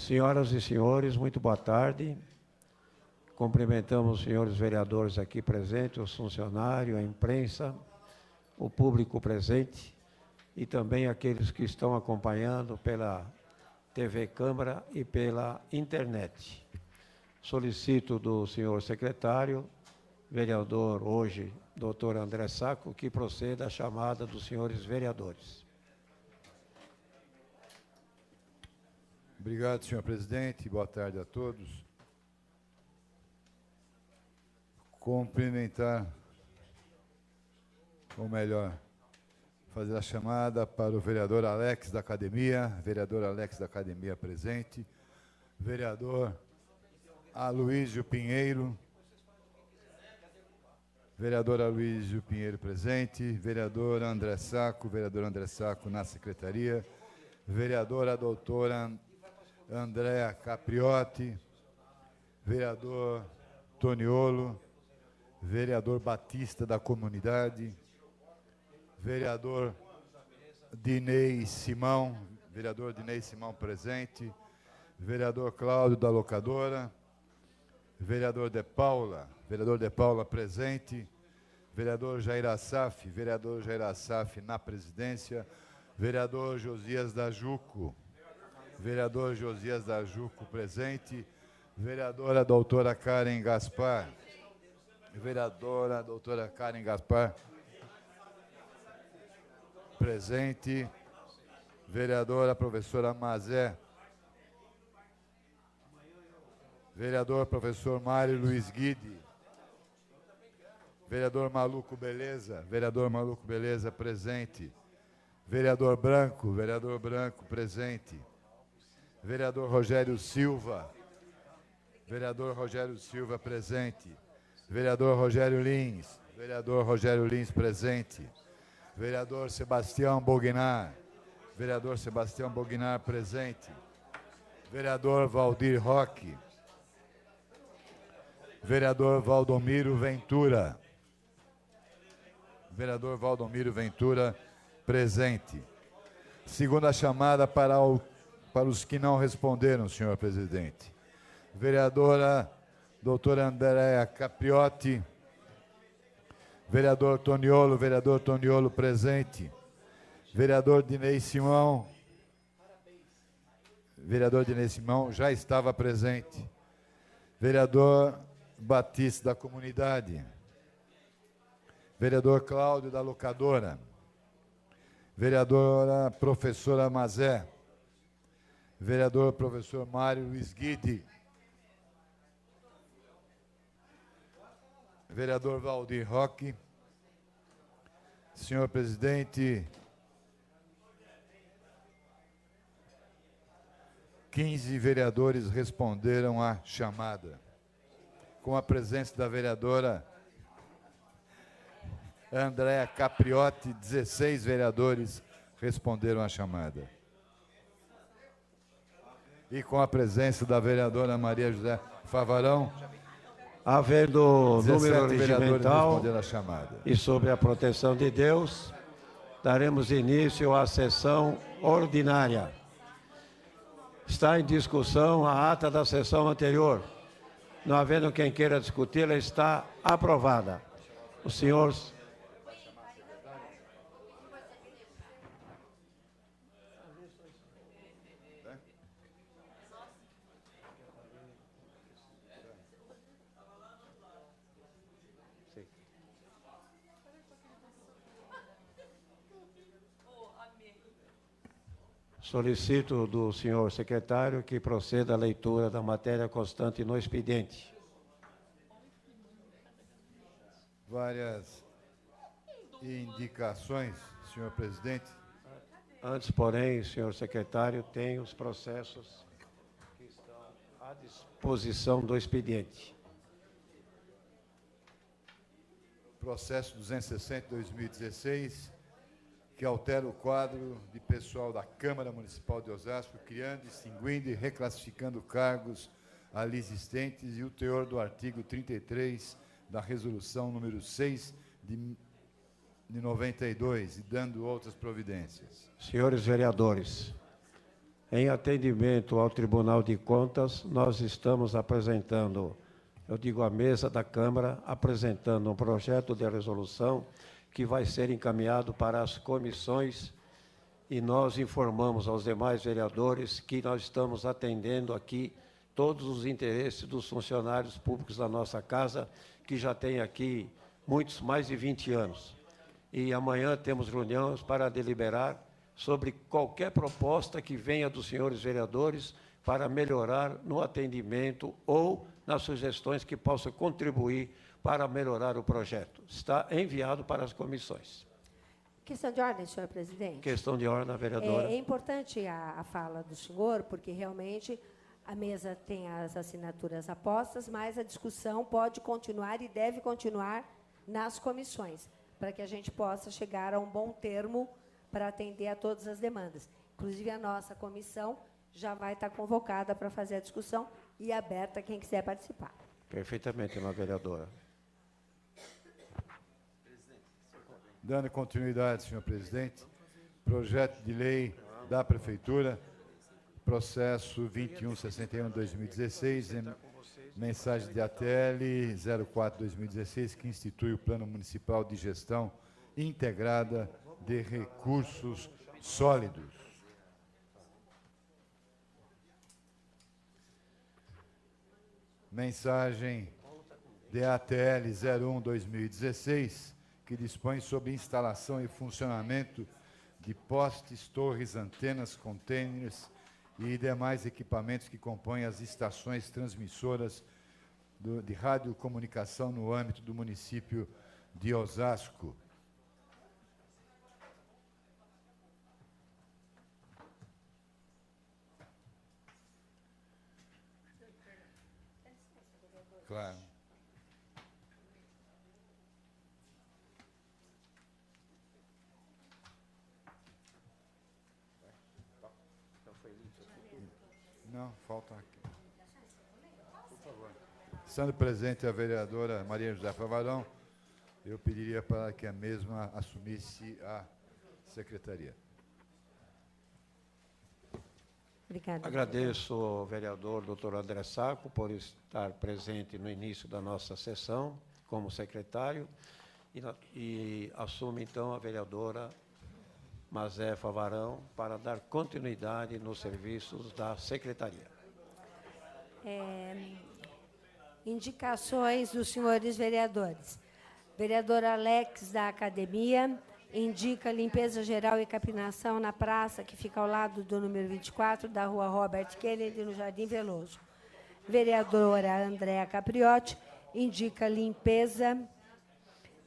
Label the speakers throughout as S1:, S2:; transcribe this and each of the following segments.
S1: Senhoras e senhores, muito boa tarde. Cumprimentamos os senhores vereadores aqui presentes, os funcionários, a imprensa, o público presente e também aqueles que estão acompanhando pela TV Câmara e pela internet. Solicito do senhor secretário, vereador hoje, doutor André Sacco, que proceda à chamada dos senhores vereadores.
S2: Obrigado, senhor presidente. Boa tarde a todos. Cumprimentar, ou melhor, fazer a chamada para o vereador Alex da Academia, presente, vereador Aloísio Pinheiro, presente, vereador André Sacco, na secretaria, vereadora doutora Andréa Capriotti, vereador Toniolo, vereador Batista da Comunidade, vereador Dinei Simão presente, vereador Cláudio da Locadora, vereador De Paula presente, vereador Jair Assaf na presidência, vereador Josias da Juco presente, vereadora doutora Karen Gaspar, presente, vereadora professora Mazé, vereador professor Mário Luiz Guide, vereador Maluco Beleza, presente, vereador Branco, presente, vereador Rogério Silva, presente, vereador Rogério Lins, presente, vereador Sebastião Bognar, presente, vereador Valdir Roque, vereador Valdomiro Ventura, presente. Segunda chamada para os que não responderam, senhor presidente. Vereadora doutora Andréa Capriotti, vereador Toniolo, presente. Vereador Dinei Simão, já estava presente. Vereador Batista da Comunidade, vereador Cláudio da Locadora, vereadora professora Mazé, vereador professor Mário Luiz Guide, vereador Valdir Roque. Senhor presidente, 15 vereadores responderam à chamada. Com a presença da vereadora Andréa Capriotti, 16 vereadores responderam à chamada. E com a presença da vereadora Maria José Favarão,
S1: havendo número regimental
S2: à chamada.
S1: E sobre a proteção de Deus, daremos início à sessão ordinária. Está em discussão a ata da sessão anterior. Não havendo quem queira discuti-la, está aprovada. Os senhores... Solicito do senhor secretário que proceda à leitura da matéria constante no expediente.
S2: Várias indicações, senhor presidente.
S1: Antes, porém, senhor secretário, tem os processos que estão à disposição do expediente.
S2: Processo 260/2016, que altera o quadro de pessoal da Câmara Municipal de Osasco, criando, extinguindo e reclassificando cargos ali existentes e o teor do artigo 33 da Resolução número 6 de 92 e dando outras providências.
S1: Senhores vereadores, Em atendimento ao Tribunal de Contas, nós estamos apresentando, eu digo à mesa da Câmara, apresentando um projeto de resolução que vai ser encaminhado para as comissões e nós informamos aos demais vereadores que nós estamos atendendo aqui todos os interesses dos funcionários públicos da nossa casa, que já tem aqui muitos, mais de 20 anos. E amanhã temos reuniões para deliberar sobre qualquer proposta que venha dos senhores vereadores para melhorar no atendimento ou nas sugestões que possam contribuir para melhorar o projeto. Está enviado para as comissões.
S3: Questão de ordem, senhor presidente.
S1: Questão de ordem, vereadora.
S3: É importante a fala do senhor, porque realmente a mesa tem as assinaturas apostas, mas a discussão pode continuar e deve continuar nas comissões, para que a gente possa chegar a um bom termo para atender a todas as demandas. Inclusive, a nossa comissão já vai estar convocada para fazer a discussão e aberta a quem quiser participar.
S1: Perfeitamente, senhora vereadora.
S2: Dando continuidade, senhor presidente, projeto de lei da Prefeitura, processo 2161/2016, mensagem de ATL 04/2016, que institui o Plano Municipal de Gestão Integrada de Recursos Sólidos. Mensagem de ATL 01/2016, que dispõe sobre instalação e funcionamento de postes, torres, antenas, contêineres e demais equipamentos que compõem as estações transmissoras de radiocomunicação no âmbito do município de Osasco. Claro. Não, falta aqui. Por favor. Estando presente a vereadora Maria José Favarão, eu pediria para que a mesma assumisse a secretaria.
S3: Obrigada.
S1: Agradeço ao vereador doutor André Sacco por estar presente no início da nossa sessão como secretário e assume, então, a vereadora Mazé Favarão para dar continuidade nos serviços da secretaria.
S3: Indicações dos senhores vereadores. Vereador Alex, da Academia, indica limpeza geral e capinação na praça que fica ao lado do número 24 da rua Robert Kennedy, no Jardim Veloso. Vereadora Andréa Capriotti indica limpeza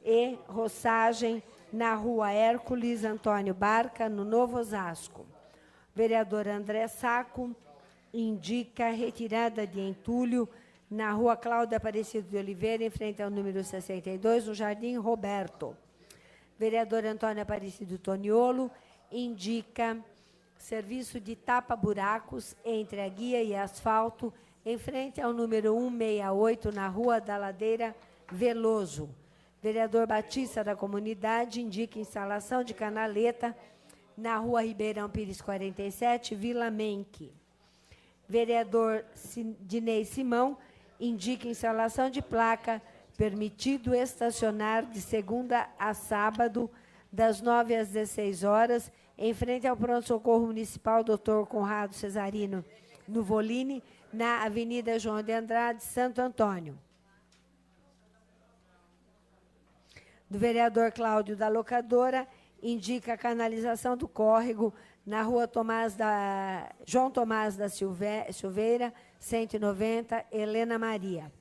S3: e roçagem na rua Hércules Antônio Barca, no Novo Osasco. Vereador André Sacco indica retirada de entulho na rua Cláudia Aparecido de Oliveira, em frente ao número 62, no Jardim Roberto. Vereador Antônio Aparecido Toniolo indica serviço de tapa-buracos entre a guia e asfalto, em frente ao número 168, na Rua da Ladeira Veloso. Vereador Batista da Comunidade indica instalação de canaleta na Rua Ribeirão Pires 47, Vila Menque. Vereador Dinei Simão indica instalação de placa permitido estacionar de segunda a sábado, das 9 às 16 horas, em frente ao pronto-socorro municipal Dr. Conrado Cesarino Nuvolini, na Avenida João de Andrade, Santo Antônio. Do vereador Cláudio da Locadora, indica a canalização do córrego na rua João Tomás da Silveira, 190, Helena Maria.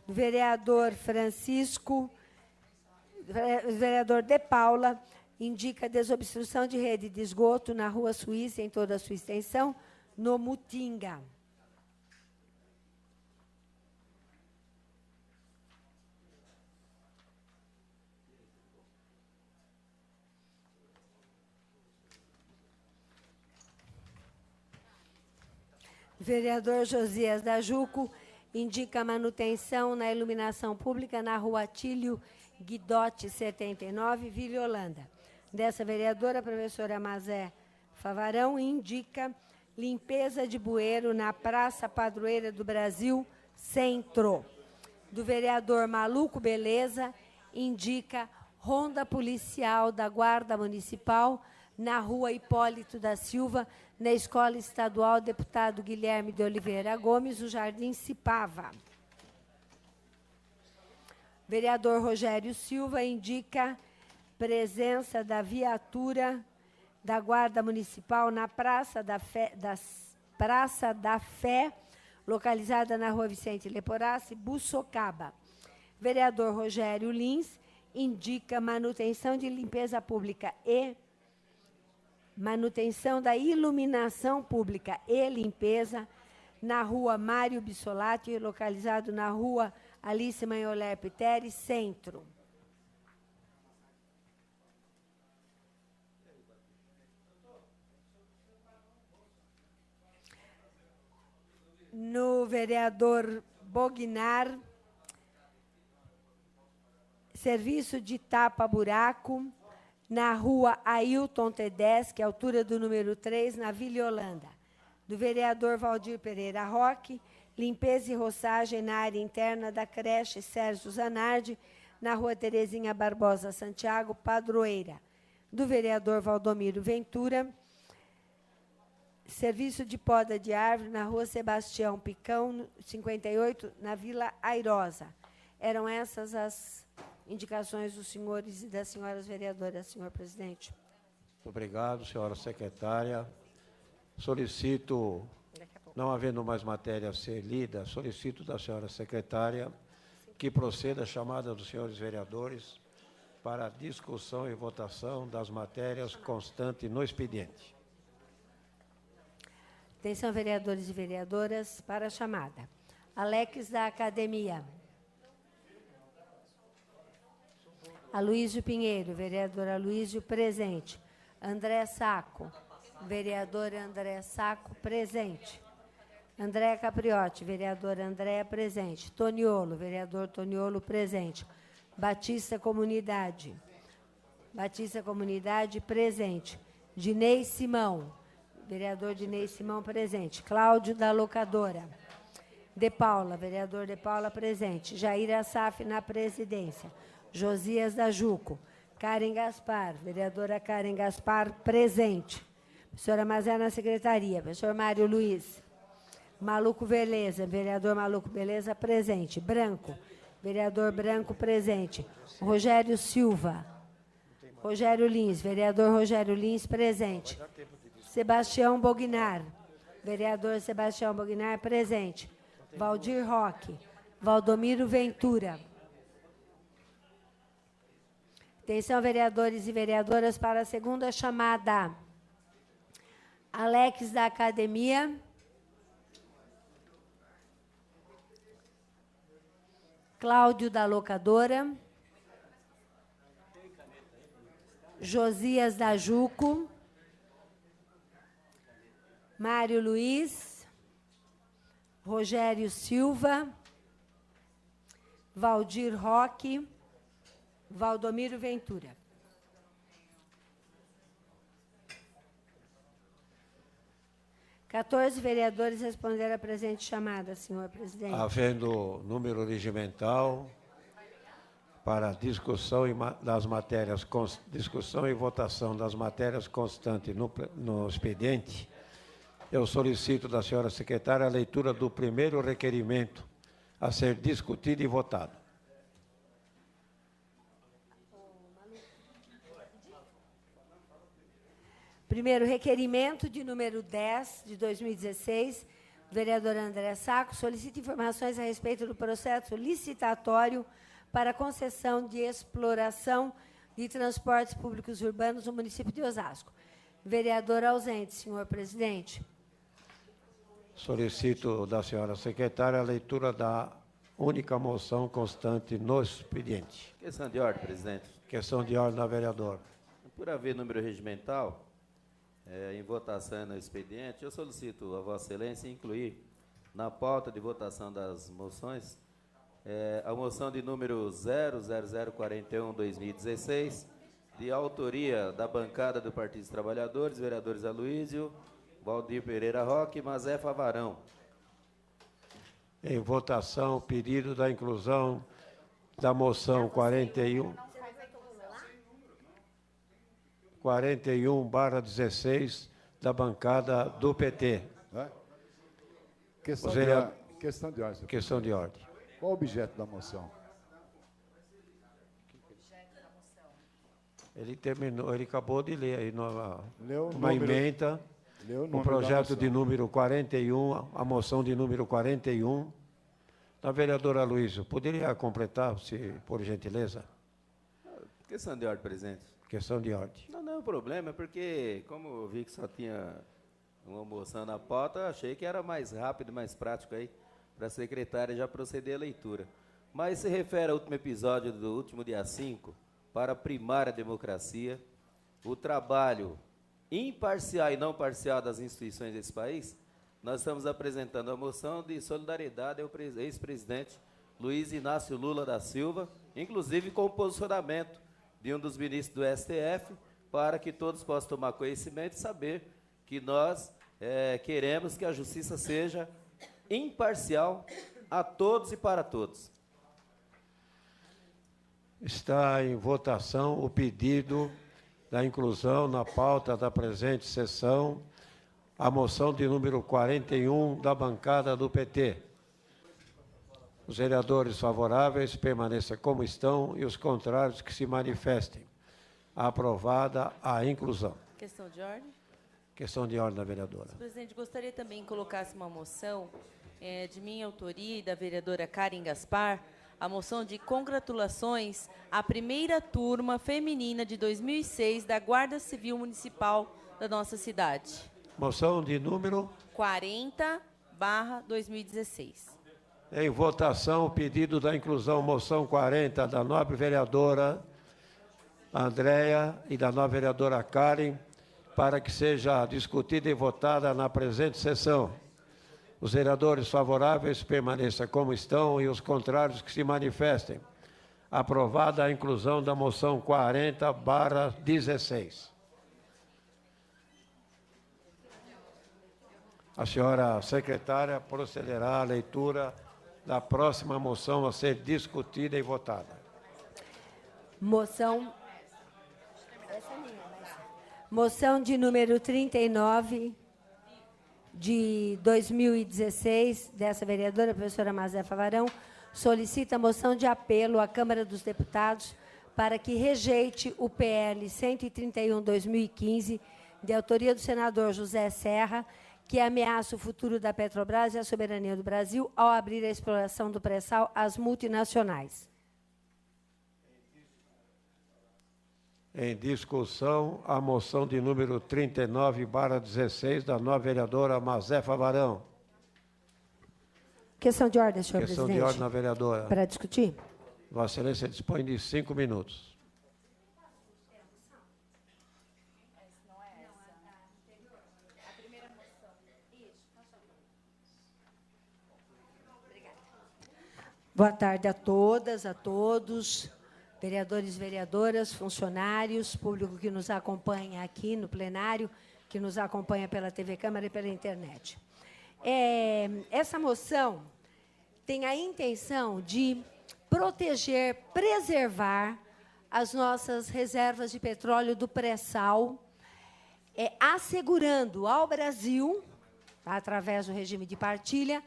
S3: Do vereador vereador De Paula, indica desobstrução de rede de esgoto na rua Suíça, em toda a sua extensão, no Mutinga. Vereador Josias da Juco indica manutenção na iluminação pública na rua Atílio Guidotti, 79, Vila Holanda. Dessa vereadora, a professora Mazé Favarão, indica limpeza de bueiro na Praça Padroeira do Brasil, Centro. Do vereador Maluco Beleza, indica ronda policial da Guarda Municipal na rua Hipólito da Silva, na Escola Estadual Deputado Guilherme de Oliveira Gomes, o Jardim Cipava. Vereador Rogério Silva indica presença da viatura da Guarda Municipal na Praça da Fé, localizada na rua Vicente Leporassi, Buçocaba. Vereador Rogério Lins indica manutenção de limpeza pública e manutenção da iluminação pública e limpeza na rua Mário Bissolati, localizado na rua Alice Manholer Piteri, Centro. No vereador Bognar, serviço de tapa-buraco na rua Ailton Tedeschi, altura do número 3, na Vila Holanda. Do vereador Valdir Pereira Roque, limpeza e roçagem na área interna da creche Sérgio Zanardi, na rua Terezinha Barbosa Santiago, Padroeira. Do vereador Valdomiro Ventura, serviço de poda de árvore na rua Sebastião Picão, 58, na Vila Airosa. Eram essas as indicações dos senhores e das senhoras vereadoras, senhor presidente.
S1: Obrigado, senhora secretária. Solicito, não havendo mais matéria a ser lida, solicito da senhora secretária que proceda a chamada dos senhores vereadores para a discussão e votação das matérias constantes no expediente.
S3: Atenção, vereadores e vereadoras, para a chamada. Alex da Academia. Aloísio Pinheiro, vereador Aloísio, presente. André Sacco, vereador André Sacco, presente. André Capriotti, vereador André, presente. Toniolo, vereador Toniolo, presente. Batista Comunidade. Batista Comunidade, presente. Dinei Simão, vereador Dinei Simão, presente. Cláudio da Locadora. De Paula, vereador De Paula, presente. Jair Assaf, na presidência. Josias da Juco. Karen Gaspar, vereadora Karen Gaspar, presente. Professora Mazé, na secretaria. Professor Mário Luiz. Maluco Beleza, vereador Maluco Beleza, presente. Branco, vereador Branco, presente. Rogério Silva. Rogério Lins, vereador Rogério Lins, presente. Sebastião Bognar, vereador Sebastião Bognar, presente. Valdir Roque. Valdomiro Ventura. Atenção, vereadores e vereadoras, para a segunda chamada. Alex da Academia. Cláudio da Locadora. Josias da Juco. Mário Luiz. Rogério Silva. Valdir Roque. Valdomiro Ventura. Quatorze vereadores responderam à presente chamada, senhor presidente.
S1: Havendo número regimental para discussão das matérias, discussão e votação das matérias constantes no expediente, eu solicito da senhora secretária a leitura do primeiro requerimento a ser discutido e votado.
S3: Primeiro, requerimento de número 10, de 2016, do vereador André Sacco, solicita informações a respeito do processo licitatório para concessão de exploração de transportes públicos urbanos no município de Osasco. Vereador ausente, senhor presidente.
S1: Solicito da senhora secretária a leitura da única moção constante no expediente.
S4: Questão de ordem, presidente.
S1: Questão de ordem da vereadora.
S4: Por haver número regimental em votação no expediente, eu solicito a Vossa Excelência incluir na pauta de votação das moções, a moção de número 00041/2016, de autoria da bancada do Partido dos Trabalhadores, vereadores Aloísio, Valdir Pereira Roque e Mazefa Varão.
S1: Em votação, o pedido da inclusão da moção 41/16 da bancada do PT.
S2: Questão de ordem.
S1: Questão de ordem.
S2: Qual o objeto da moção?
S1: Ele terminou, ele acabou de ler aí uma emenda, o projeto de número 41, a moção de número 41. Da vereadora Aloísio, poderia completar, se por gentileza?
S4: Questão de ordem, presidente.
S1: Questão de ordem.
S4: Não, o problema é porque, como eu vi que só tinha uma moção na pauta, eu achei que era mais rápido, mais prático aí, para a secretária já proceder à leitura. Mas se refere ao último episódio do último dia 5, para primar a democracia, o trabalho imparcial e não parcial das instituições desse país, nós estamos apresentando a moção de solidariedade ao ex-presidente Luiz Inácio Lula da Silva, inclusive com o posicionamento de um dos ministros do STF, para que todos possam tomar conhecimento e saber que nós queremos que a justiça seja imparcial a todos e para todos.
S1: Está em votação o pedido da inclusão na pauta da presente sessão, a moção de número 41 da bancada do PT. Os vereadores favoráveis permaneçam como estão e os contrários que se manifestem. Aprovada a inclusão.
S5: Questão de ordem.
S1: Questão de ordem da vereadora.
S5: Senhor presidente, gostaria também que colocasse uma moção de minha autoria e da vereadora Karen Gaspar, a moção de congratulações à primeira turma feminina de 2006 da Guarda Civil Municipal da nossa cidade.
S1: Moção de número
S5: 40/2016.
S1: Em votação, o pedido da inclusão, moção 40, da nobre vereadora Andréia e da nobre vereadora Karen, para que seja discutida e votada na presente sessão. Os vereadores favoráveis permaneçam como estão e os contrários que se manifestem. Aprovada a inclusão da moção 40/16. A senhora secretária procederá à leitura da próxima moção a ser discutida e votada.
S3: Moção de número 39, de 2016, dessa vereadora, professora Mazefa Varão, solicita moção de apelo à Câmara dos Deputados para que rejeite o PL 131/2015, de autoria do senador José Serra, que ameaça o futuro da Petrobras e a soberania do Brasil ao abrir a exploração do pré-sal às multinacionais.
S1: Em discussão, a moção de número 39/16, da nova vereadora Mazefa Varão.
S3: Questão de ordem, senhor
S1: Questão
S3: presidente.
S1: de ordem na vereadora.
S3: Para discutir.
S1: Vossa Excelência dispõe de 5 minutos.
S3: Boa tarde a todas, a todos, vereadores e vereadoras, funcionários, público que nos acompanha aqui no plenário, que nos acompanha pela TV Câmara e pela internet. Essa moção tem a intenção de proteger, preservar as nossas reservas de petróleo do pré-sal, assegurando ao Brasil, através do regime de partilha,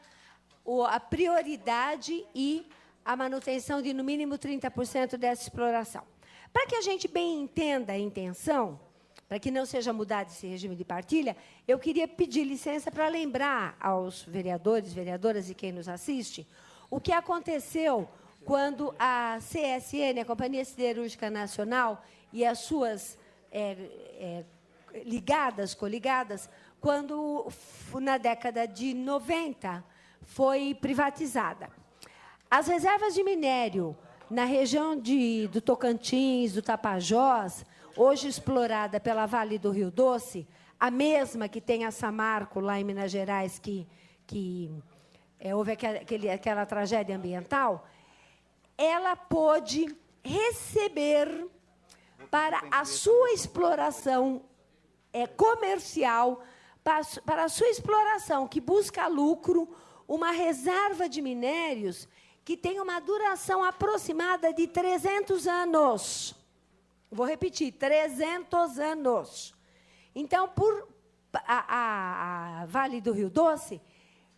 S3: a prioridade e a manutenção de, no mínimo, 30% dessa exploração. Para que a gente bem entenda a intenção, para que não seja mudado esse regime de partilha, eu queria pedir licença para lembrar aos vereadores, vereadoras e quem nos assiste, o que aconteceu quando a CSN, a Companhia Siderúrgica Nacional, e as suas coligadas, quando, na década de 90, foi privatizada. As reservas de minério na região do Tocantins, do Tapajós, hoje explorada pela Vale do Rio Doce, a mesma que tem a Samarco, lá em Minas Gerais, que houve aquela tragédia ambiental, ela pôde receber para a sua exploração comercial, para a sua exploração que busca lucro, uma reserva de minérios que tem uma duração aproximada de 300 anos. Vou repetir, 300 anos. Então, a Vale do Rio Doce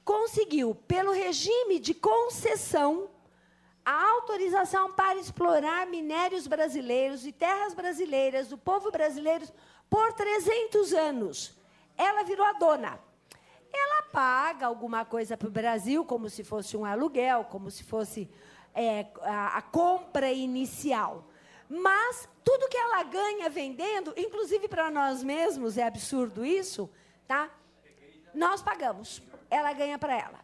S3: conseguiu, pelo regime de concessão, a autorização para explorar minérios brasileiros e terras brasileiras, do povo brasileiro, por 300 anos. Ela virou a dona. Ela paga alguma coisa para o Brasil, como se fosse um aluguel, como se fosse a compra inicial. Mas tudo que ela ganha vendendo, inclusive para nós mesmos, é absurdo isso, tá? Nós pagamos. Ela ganha para ela.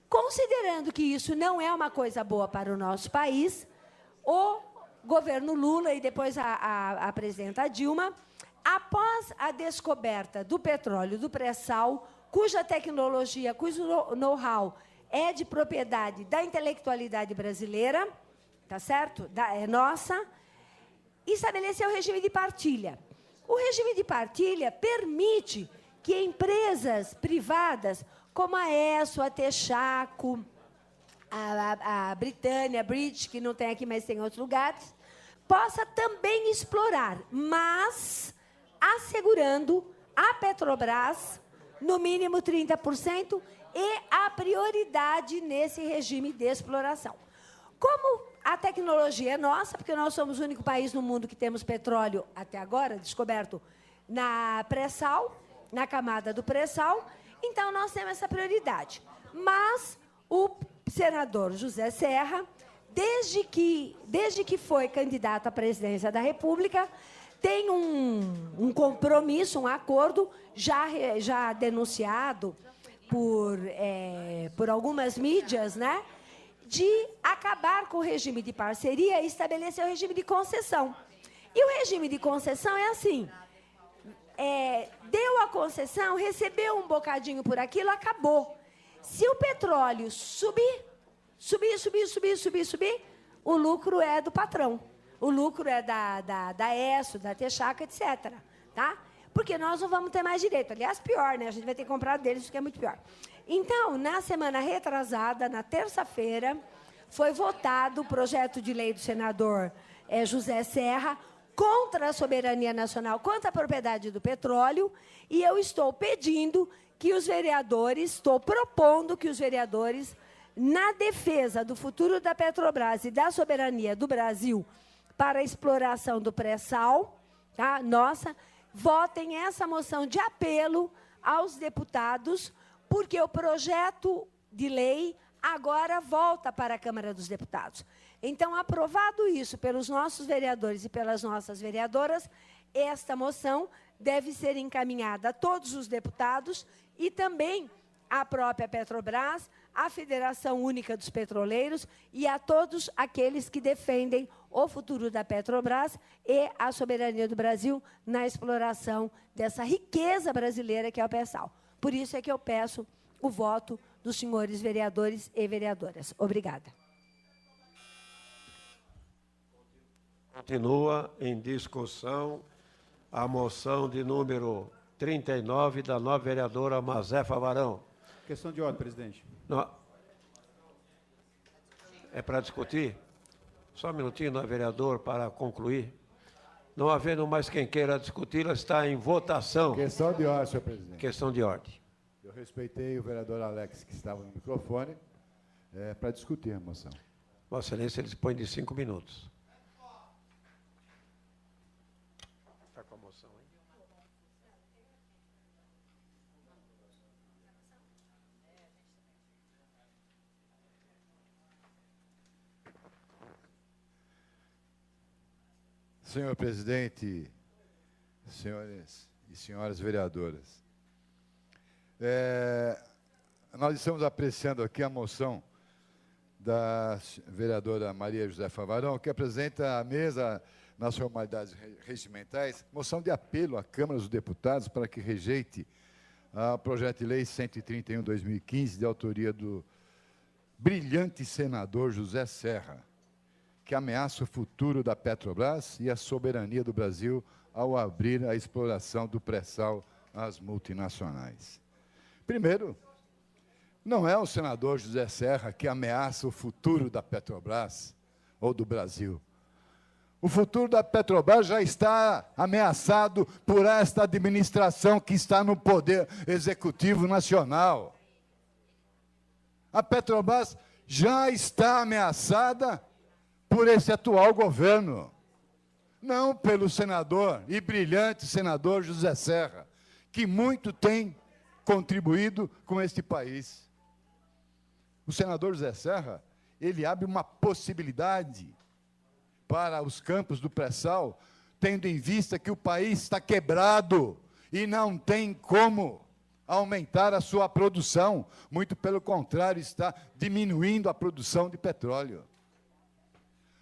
S3: Considerando que isso não é uma coisa boa para o nosso país, o governo Lula e depois a presidenta Dilma, após a descoberta do petróleo, do pré-sal, cuja tecnologia, cujo know-how é de propriedade da intelectualidade brasileira, tá certo? É nossa, estabeleceu o regime de partilha. O regime de partilha permite que empresas privadas, como a ESSO, a Texaco, a Britânia, a British, que não tem aqui, mas tem em outros lugares, possa também explorar, mas assegurando a Petrobras, no mínimo 30%, e a prioridade nesse regime de exploração. Como a tecnologia é nossa, porque nós somos o único país no mundo que temos petróleo, até agora, descoberto na pré-sal, na camada do pré-sal, então nós temos essa prioridade. Mas o senador José Serra, desde que foi candidato à presidência da República, tem um compromisso, um acordo, já denunciado por algumas mídias, né, de acabar com o regime de parceria e estabelecer o regime de concessão. E o regime de concessão é assim, deu a concessão, recebeu um bocadinho por aquilo, acabou. Se o petróleo subir, o lucro é do patrão. O lucro é da ESSO, da Texaco, etc. Tá? Porque nós não vamos ter mais direito. Aliás, pior, né? A gente vai ter que comprar deles, o que é muito pior. Então, na semana retrasada, na terça-feira, foi votado o projeto de lei do senador José Serra contra a soberania nacional, contra a propriedade do petróleo, e eu estou pedindo que os vereadores, estou propondo que os vereadores, na defesa do futuro da Petrobras e da soberania do Brasil para a exploração do pré-sal, tá? Nossa, votem essa moção de apelo aos deputados, porque o projeto de lei agora volta para a Câmara dos Deputados. Então, aprovado isso pelos nossos vereadores e pelas nossas vereadoras, esta moção deve ser encaminhada a todos os deputados e também à própria Petrobras, à Federação Única dos Petroleiros e a todos aqueles que defendem o futuro da Petrobras e a soberania do Brasil na exploração dessa riqueza brasileira que é o pré-sal. Por isso é que eu peço o voto dos senhores vereadores e vereadoras. Obrigada.
S1: Continua em discussão a moção de número 39 da nova vereadora Mazefa Varão.
S6: Questão de ordem, presidente.
S1: Não. É para discutir? Só um minutinho, vereador, para concluir. Não havendo mais quem queira discutir, ela está em votação.
S2: Questão de ordem, senhor presidente.
S1: Questão de ordem.
S2: Eu respeitei o vereador Alex, que estava no microfone, para discutir a moção.
S1: Vossa Excelência dispõe de 5 minutos. Está com a moção aí?
S2: Senhor presidente, senhores e senhoras vereadoras, nós estamos apreciando aqui a moção da vereadora Maria Josefa Varão, que apresenta à mesa, nas formalidades regimentais, moção de apelo à Câmara dos Deputados para que rejeite ao projeto de lei 131/2015, de autoria do brilhante senador José Serra, que ameaça o futuro da Petrobras e a soberania do Brasil ao abrir a exploração do pré-sal às multinacionais. Primeiro, não é o senador José Serra que ameaça o futuro da Petrobras ou do Brasil. O futuro da Petrobras já está ameaçado por esta administração que está no poder executivo nacional. A Petrobras já está ameaçada por esse atual governo, não pelo senador e brilhante senador José Serra, que muito tem contribuído com este país. O senador José Serra, ele abre uma possibilidade para os campos do pré-sal, tendo em vista que o país está quebrado e não tem como aumentar a sua produção, muito pelo contrário, está diminuindo a produção de petróleo.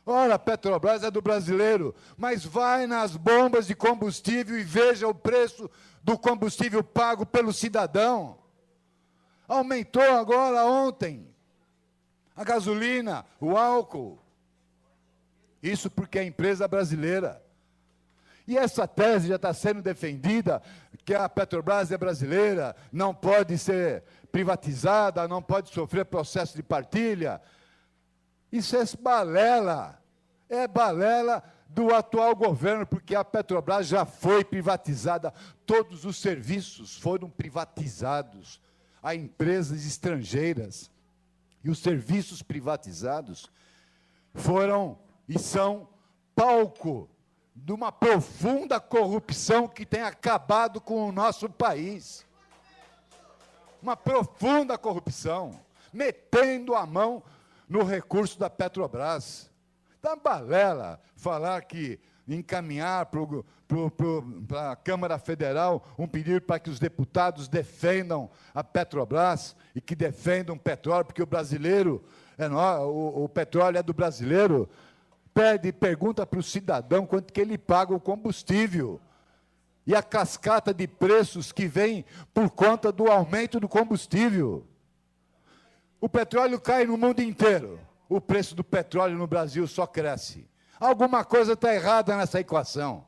S2: Ora, a Petrobras é do brasileiro, mas vai nas bombas de combustível e veja o preço do combustível pago pelo cidadão. Aumentou agora, ontem, a gasolina, o álcool. Isso porque é empresa brasileira. E essa tese já está sendo defendida, que a Petrobras é brasileira, não pode ser privatizada, não pode sofrer processo de partilha. Isso é balela do atual governo, porque a Petrobras já foi privatizada, todos os serviços foram privatizados a empresas estrangeiras. E os serviços privatizados foram e são palco de uma profunda corrupção que tem acabado com o nosso país. Uma profunda corrupção, metendo a mão no recurso da Petrobras. Dá balela falar que encaminhar para a Câmara Federal um pedido para que os deputados defendam a Petrobras e que defendam o petróleo, porque o brasileiro, o petróleo é do brasileiro. Pergunta para o cidadão quanto que ele paga o combustível. E a cascata de preços que vem por conta do aumento do combustível. O petróleo cai no mundo inteiro. O preço do petróleo no Brasil só cresce. Alguma coisa está errada nessa equação.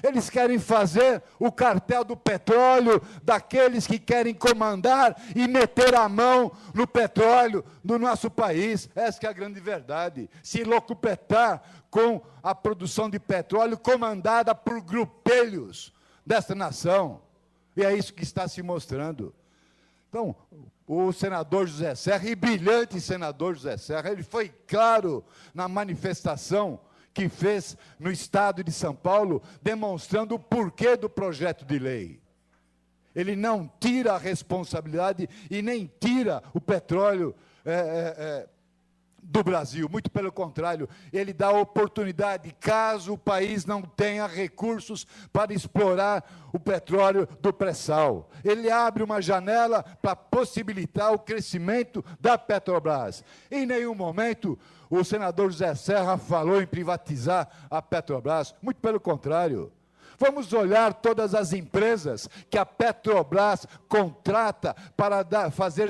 S2: Eles querem fazer o cartel do petróleo daqueles que querem comandar e meter a mão no petróleo do nosso país. Essa que é a grande verdade. Se locupletar com a produção de petróleo comandada por grupelhos desta nação. E é isso que está se mostrando. Então, o senador José Serra, e brilhante senador José Serra, ele foi claro na manifestação que fez no estado de São Paulo, demonstrando o porquê do projeto de lei. Ele não tira a responsabilidade e nem tira o petróleo do Brasil, muito pelo contrário, ele dá oportunidade, caso o país não tenha recursos para explorar o petróleo do pré-sal. Ele abre uma janela para possibilitar o crescimento da Petrobras. Em nenhum momento o senador José Serra falou em privatizar a Petrobras, muito pelo contrário. Vamos olhar todas as empresas que a Petrobras contrata para fazer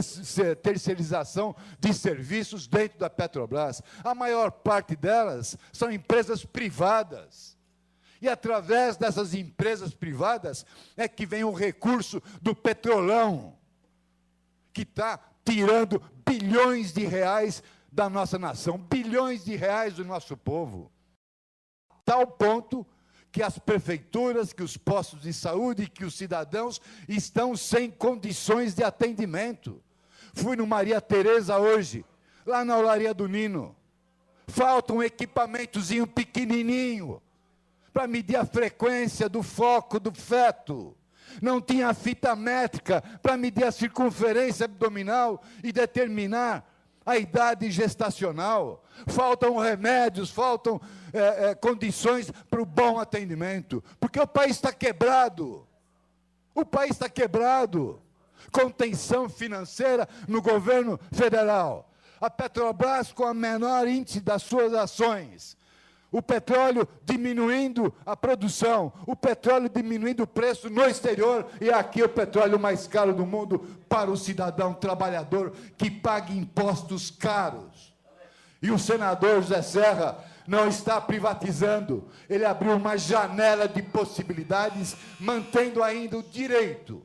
S2: terceirização de serviços dentro da Petrobras. A maior parte delas são empresas privadas. E através dessas empresas privadas é que vem o recurso do petrolão, que está tirando bilhões de reais da nossa nação, bilhões de reais do nosso povo. Tal ponto que as prefeituras, que os postos de saúde, que os cidadãos estão sem condições de atendimento. Fui no Maria Tereza hoje, lá na Olaria do Nino. Falta um equipamentozinho pequenininho para medir a frequência do foco do feto. Não tinha fita métrica para medir a circunferência abdominal e determinar a idade gestacional. Faltam remédios, faltam condições para o bom atendimento, porque o país está quebrado. O país está quebrado. Contenção financeira no governo federal. A Petrobras com a menor índice das suas ações. o petróleo diminuindo a produção, o petróleo diminuindo o preço no exterior, e aqui o petróleo mais caro do mundo para o cidadão trabalhador que paga impostos caros. E o senador José Serra não está privatizando, ele abriu uma janela de possibilidades, mantendo ainda o direito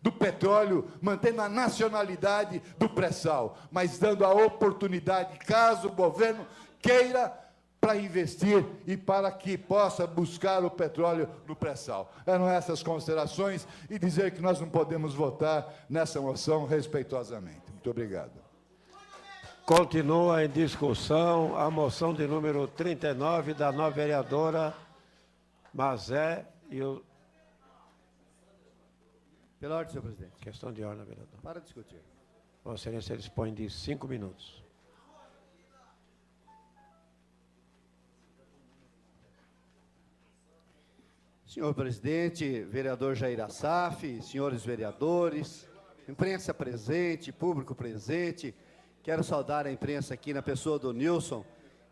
S2: do petróleo, mantendo a nacionalidade do pré-sal, mas dando a oportunidade, caso o governo queira, para investir e para que possa buscar o petróleo no pré-sal. Eram essas considerações e dizer que nós não podemos votar nessa moção respeitosamente. Muito obrigado.
S1: Continua em discussão a moção de número 39 da nova vereadora Mazé e o...
S6: Pela ordem, senhor presidente.
S1: Questão de ordem, vereador.
S6: Para discutir.
S1: Vossa Excelência dispõe de 5 minutos.
S6: Senhor presidente, vereador Jair Assaf, senhores vereadores, imprensa presente, público presente, quero saudar a imprensa aqui na pessoa do Nilson,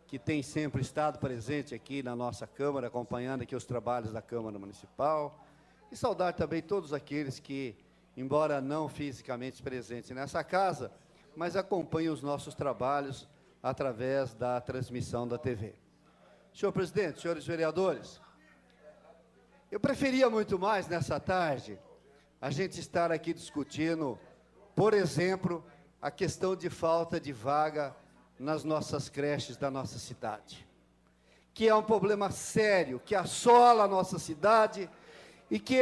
S6: que tem sempre estado presente aqui na nossa Câmara, acompanhando aqui os trabalhos da Câmara Municipal, e saudar também todos aqueles que, embora não fisicamente presentes nessa casa, mas acompanham os nossos trabalhos através da transmissão da TV. Senhor presidente, senhores vereadores, eu preferia muito mais, nessa tarde, a gente estar aqui discutindo, por exemplo, a questão de falta de vaga nas nossas creches da nossa cidade, que é um problema sério, que assola a nossa cidade e que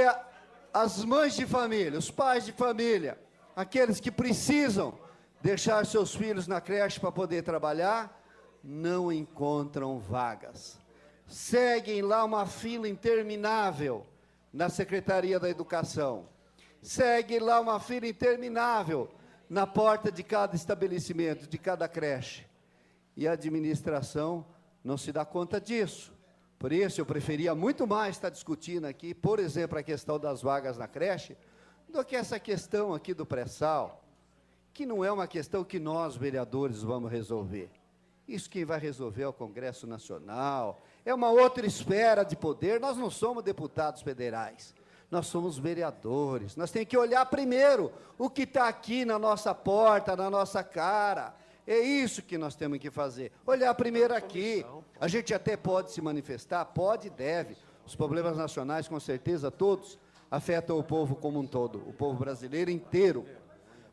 S6: as mães de família, os pais de família, aqueles que precisam deixar seus filhos na creche para poder trabalhar, não encontram vagas. Seguem lá uma fila interminável na Secretaria da Educação. Segue lá uma fila interminável na porta de cada estabelecimento, de cada creche. E a administração não se dá conta disso. Por isso, eu preferia muito mais estar discutindo aqui, por exemplo, a questão das vagas na creche, do que essa questão aqui do pré-sal, que não é uma questão que nós, vereadores, vamos resolver. Isso quem vai resolver é o Congresso Nacional, é uma outra esfera de poder. Nós não somos deputados federais, nós somos vereadores. Nós temos que olhar primeiro o que está aqui na nossa porta, na nossa cara. É isso que nós temos que fazer, olhar primeiro aqui. A gente até pode se manifestar, pode e deve. Os problemas nacionais, com certeza, todos afetam o povo como um todo, o povo brasileiro inteiro.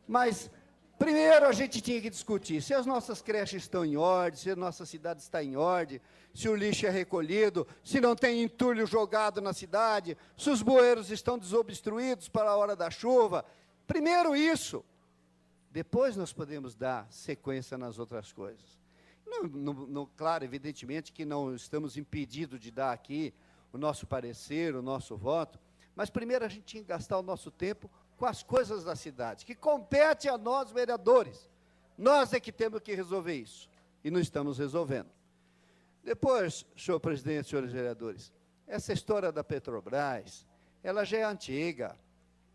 S6: Mas primeiro a gente tinha que discutir se as nossas creches estão em ordem, se a nossa cidade está em ordem, se o lixo é recolhido, se não tem entulho jogado na cidade, se os bueiros estão desobstruídos para a hora da chuva. Primeiro isso, depois nós podemos dar sequência nas outras coisas. Claro, evidentemente que não estamos impedidos de dar aqui o nosso parecer, o nosso voto, mas primeiro a gente tinha que gastar o nosso tempo com as coisas da cidade, que compete a nós, vereadores. Nós é que temos que resolver isso, e não estamos resolvendo. Depois, senhor presidente, senhores vereadores, essa história da Petrobras, ela já é antiga,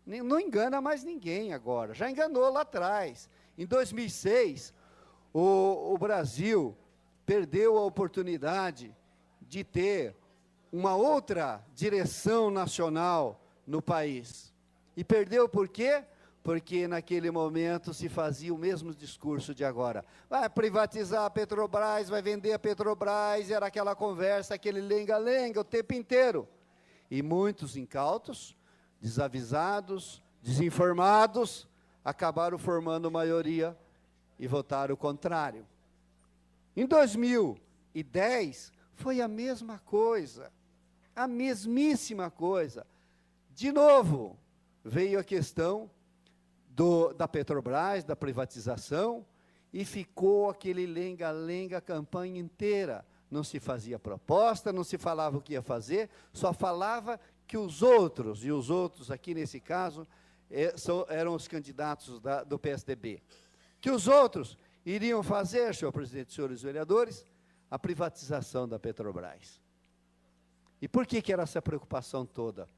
S6: não engana mais ninguém agora, já enganou lá atrás. Em 2006, o Brasil perdeu a oportunidade de ter uma outra direção nacional no país. E perdeu por quê? Porque naquele momento se fazia o mesmo discurso de agora. Vai privatizar a Petrobras, vai vender a Petrobras, era aquela conversa, aquele lenga-lenga o tempo inteiro. E muitos incautos, desavisados, desinformados, acabaram formando maioria e votaram o contrário. Em 2010, foi a mesma coisa, a mesmíssima coisa. De novo, veio a questão da Petrobras, da privatização, e ficou aquele lenga-lenga a campanha inteira. Não se fazia proposta, não se falava o que ia fazer, só falava que os outros, e os outros aqui nesse caso, eram os candidatos do PSDB, que os outros iriam fazer, senhor presidente e senhores vereadores, a privatização da Petrobras. E por que era essa preocupação toda?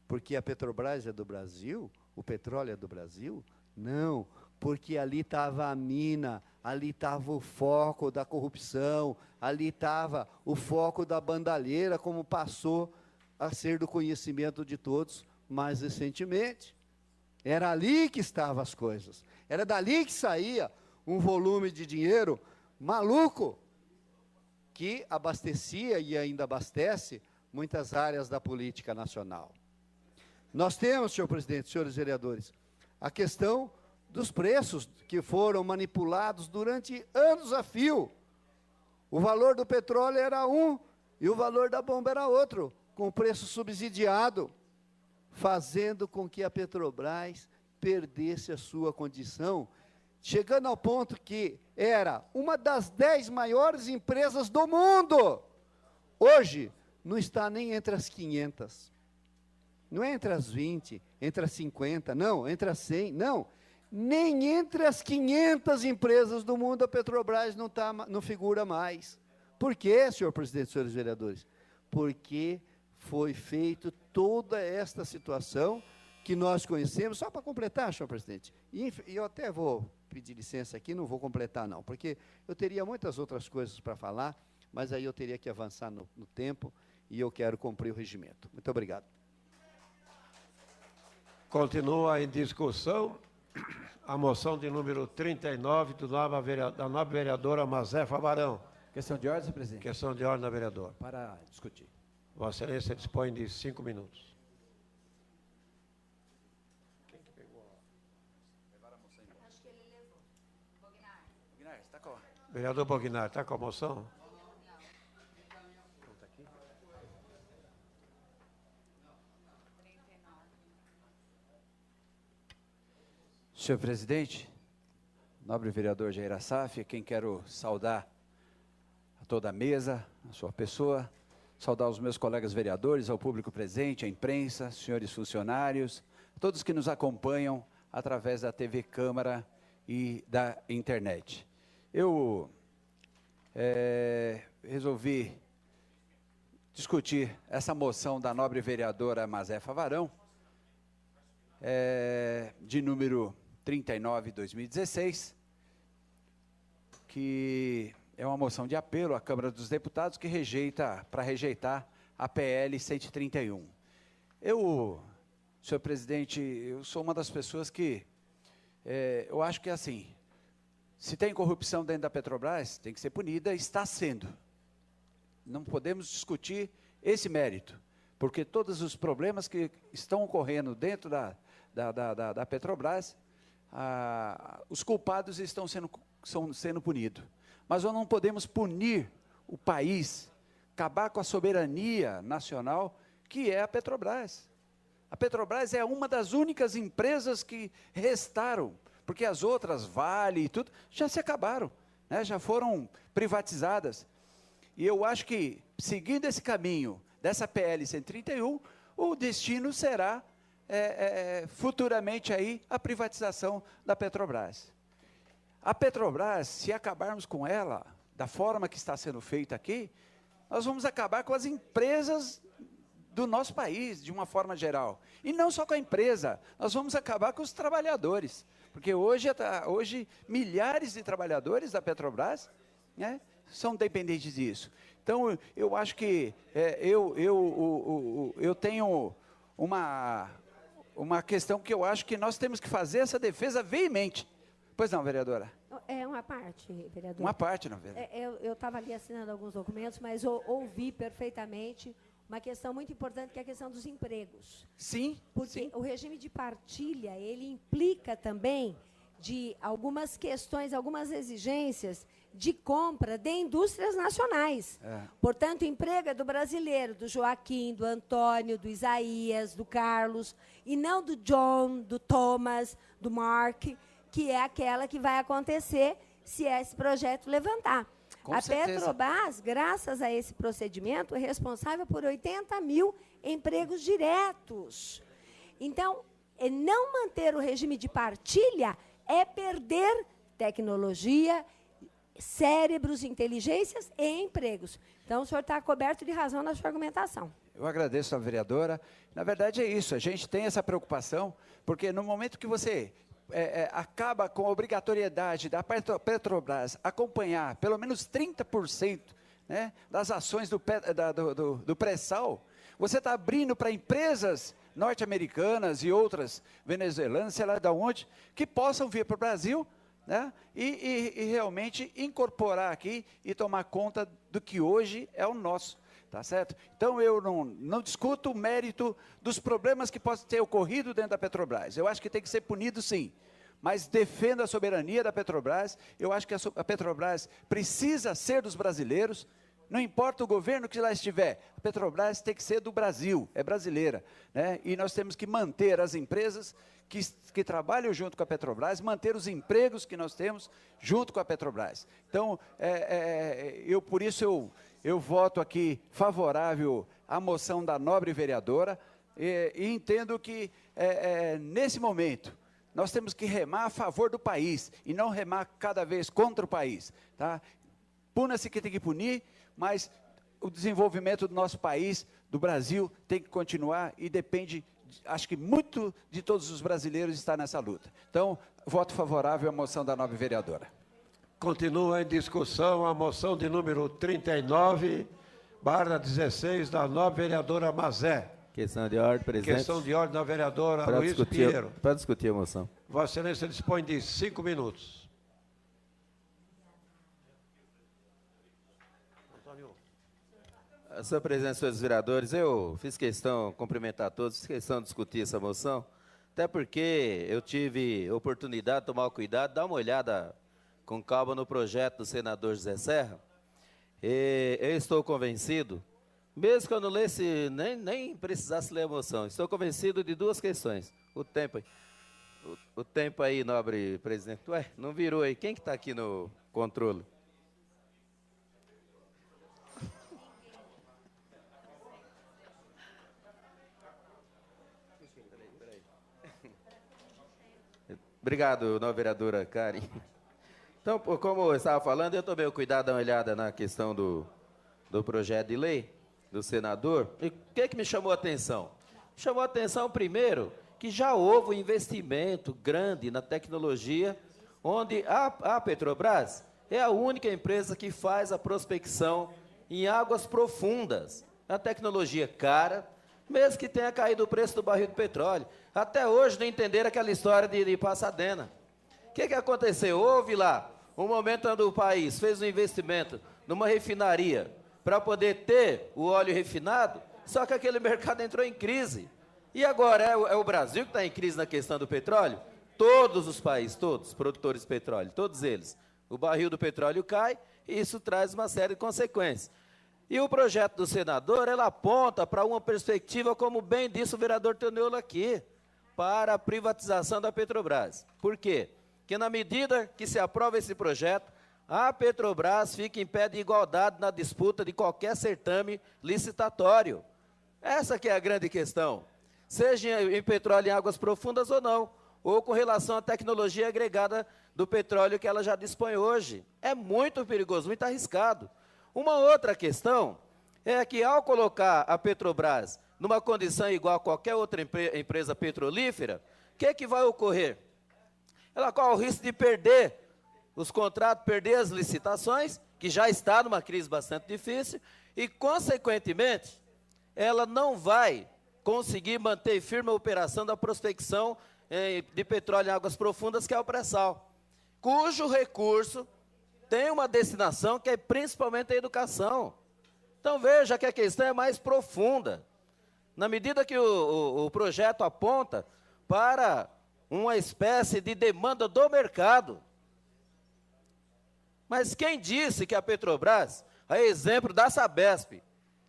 S6: Porque a Petrobras é do Brasil? O petróleo é do Brasil? Não, porque ali estava a mina ali estava o foco da corrupção, ali estava o foco da bandalheira, como passou a ser do conhecimento de todos mais recentemente. Era ali que estavam as coisas. Era dali que saía um volume de dinheiro maluco, que abastecia e ainda abastece muitas áreas da política nacional. Nós temos, senhor presidente, senhores vereadores, a questão dos preços que foram manipulados durante anos a fio. O valor do petróleo era um e o valor da bomba era outro, com preço subsidiado, fazendo com que a Petrobras perdesse a sua condição, chegando ao ponto que era uma das 10 maiores empresas do mundo. Hoje, não está nem entre as 500, não é entre as 20, entre as 50, não, entre as 100, não. Nem entre as 500 empresas do mundo a Petrobras não figura mais. Por quê, senhor presidente, senhores vereadores? Porque foi feita toda esta situação que nós conhecemos, só para completar, senhor presidente, e eu até vou pedir licença aqui, não vou completar não, porque eu teria muitas outras coisas para falar, mas aí eu teria que avançar no tempo, e eu quero cumprir o regimento. Muito obrigado.
S1: Continua em discussão a moção de número 39 da nova vereadora Mazefa Varão.
S7: Questão de ordem, senhor presidente.
S1: Questão de ordem da vereadora.
S7: Para discutir.
S1: Vossa Excelência dispõe de 5 minutos. Quem que pegou?
S8: Levaram a moção embora. Acho que ele levou. Bognar.
S7: Bognar, está com a...
S1: Vereador Bognar, está com a moção?
S7: Senhor presidente, nobre vereador Jair Assaf, quem quero saudar a toda a mesa, a sua pessoa, saudar os meus colegas vereadores, ao público presente, à imprensa, senhores funcionários, todos que nos acompanham através da TV Câmara e da internet. Eu resolvi discutir essa moção da nobre vereadora Mazefa Varão, de número 39, 2016, que é uma moção de apelo à Câmara dos Deputados que para rejeitar a PL 131. Senhor presidente, eu sou uma das pessoas que, eu acho que é assim, se tem corrupção dentro da Petrobras, tem que ser punida, está sendo. Não podemos discutir esse mérito, porque todos os problemas que estão ocorrendo dentro da Petrobras, os culpados estão sendo punidos. Mas nós não podemos punir o país, acabar com a soberania nacional, que é a Petrobras. A Petrobras é uma das únicas empresas que restaram, porque as outras, Vale e tudo, já se acabaram, né, já foram privatizadas. E eu acho que, seguindo esse caminho dessa PL 131, o destino será futuramente aí a privatização da Petrobras. A Petrobras, se acabarmos com ela, da forma que está sendo feita aqui, nós vamos acabar com as empresas do nosso país, de uma forma geral. E não só com a empresa, nós vamos acabar com os trabalhadores, porque hoje milhares de trabalhadores da Petrobras, né, são dependentes disso. Então, eu acho que eu tenho uma questão que eu acho que nós temos que fazer essa defesa veemente. Pois não, vereadora?
S3: É uma parte, vereador.
S7: Uma parte, não, vereadora.
S3: Eu estava ali assinando alguns documentos, mas ouvi perfeitamente uma questão muito importante, que é a questão dos empregos.
S7: Sim.
S3: Porque
S7: sim.
S3: O regime de partilha, ele implica também de algumas questões, algumas exigências de compra de indústrias nacionais. Portanto, o emprego é do brasileiro, do Joaquim, do Antônio, do Isaías, do Carlos, e não do John, do Thomas, do Mark, que é aquela que vai acontecer se esse projeto levantar. A Petrobras, graças a esse procedimento, é responsável por 80 mil empregos diretos. Então, não manter o regime de partilha é perder tecnologia, cérebros, inteligências e empregos. Então, o senhor está coberto de razão na sua argumentação.
S7: Eu agradeço a vereadora. Na verdade, é isso. A gente tem essa preocupação, porque no momento que você acaba com a obrigatoriedade da Petrobras acompanhar pelo menos 30%, né, das ações do pré-sal, você está abrindo para empresas norte-americanas e outras venezuelanas, sei lá de onde, que possam vir para o Brasil, né, e realmente incorporar aqui e tomar conta do que hoje é o nosso. Tá certo? Então, eu não discuto o mérito dos problemas que possam ter ocorrido dentro da Petrobras. Eu acho que tem que ser punido, sim. Mas defendo a soberania da Petrobras. Eu acho que a Petrobras precisa ser dos brasileiros. Não importa o governo que lá estiver. A Petrobras tem que ser do Brasil, é brasileira, né? E nós temos que manter as empresas que trabalham junto com a Petrobras, manter os empregos que nós temos junto com a Petrobras. Então, por isso eu voto aqui favorável à moção da nobre vereadora e entendo que, nesse momento, nós temos que remar a favor do país e não remar cada vez contra o país. Tá? Puna-se que tem que punir, mas o desenvolvimento do nosso país, do Brasil, tem que continuar e depende, acho que muito de todos os brasileiros estar nessa luta. Então, voto favorável à moção da nobre vereadora.
S1: Continua em discussão a moção de número 39/16 da nobre vereadora Mazé.
S4: Questão de ordem, presidente.
S1: Questão de ordem da vereadora Luiz Pinheiro.
S4: Para discutir a moção.
S1: Vossa Excelência dispõe de 5 minutos.
S4: Senhor presidente, senhores vereadores, eu fiz questão de cumprimentar todos, fiz questão de discutir essa moção, até porque eu tive oportunidade de tomar o cuidado, dar uma olhada com calma no projeto do senador José Serra, e eu estou convencido, mesmo que eu não lesse, nem precisasse ler a moção, estou convencido de duas questões. O tempo aí, nobre presidente, ué, não virou aí, quem que está aqui no controle? Obrigado, nova vereadora Karen. Então, como eu estava falando, eu tomei o cuidado de dar uma olhada na questão do projeto de lei do senador. E o que me chamou a atenção? Chamou a atenção, primeiro, que já houve um investimento grande na tecnologia, onde a Petrobras é a única empresa que faz a prospecção em águas profundas. A tecnologia cara, mesmo que tenha caído o preço do barril de petróleo. Até hoje não entenderam aquela história de Pasadena. O que aconteceu? Houve lá um momento onde o país fez um investimento numa refinaria para poder ter o óleo refinado, só que aquele mercado entrou em crise. E agora é o Brasil que está em crise na questão do petróleo? Todos os países, todos, produtores de petróleo, todos eles. O barril do petróleo cai e isso traz uma série de consequências. E o projeto do senador, ela aponta para uma perspectiva, como bem disse o vereador Toniolo aqui, para a privatização da Petrobras. Por quê? Porque na medida que se aprova esse projeto, a Petrobras fica em pé de igualdade na disputa de qualquer certame licitatório. Essa que é a grande questão. Seja em petróleo em águas profundas ou não, ou com relação à tecnologia agregada do petróleo que ela já dispõe hoje. É muito perigoso, muito arriscado. Uma outra questão é que, ao colocar a Petrobras numa condição igual a qualquer outra empresa petrolífera, o que vai ocorrer? Ela corre o risco de perder os contratos, perder as licitações, que já está numa crise bastante difícil, e, consequentemente, ela não vai conseguir manter firme a operação da prospecção de petróleo em águas profundas, que é o pré-sal, cujo recurso tem uma destinação que é principalmente a educação. Então, veja que a questão é mais profunda. Na medida que o projeto aponta para uma espécie de demanda do mercado. Mas quem disse que a Petrobras, a exemplo da Sabesp,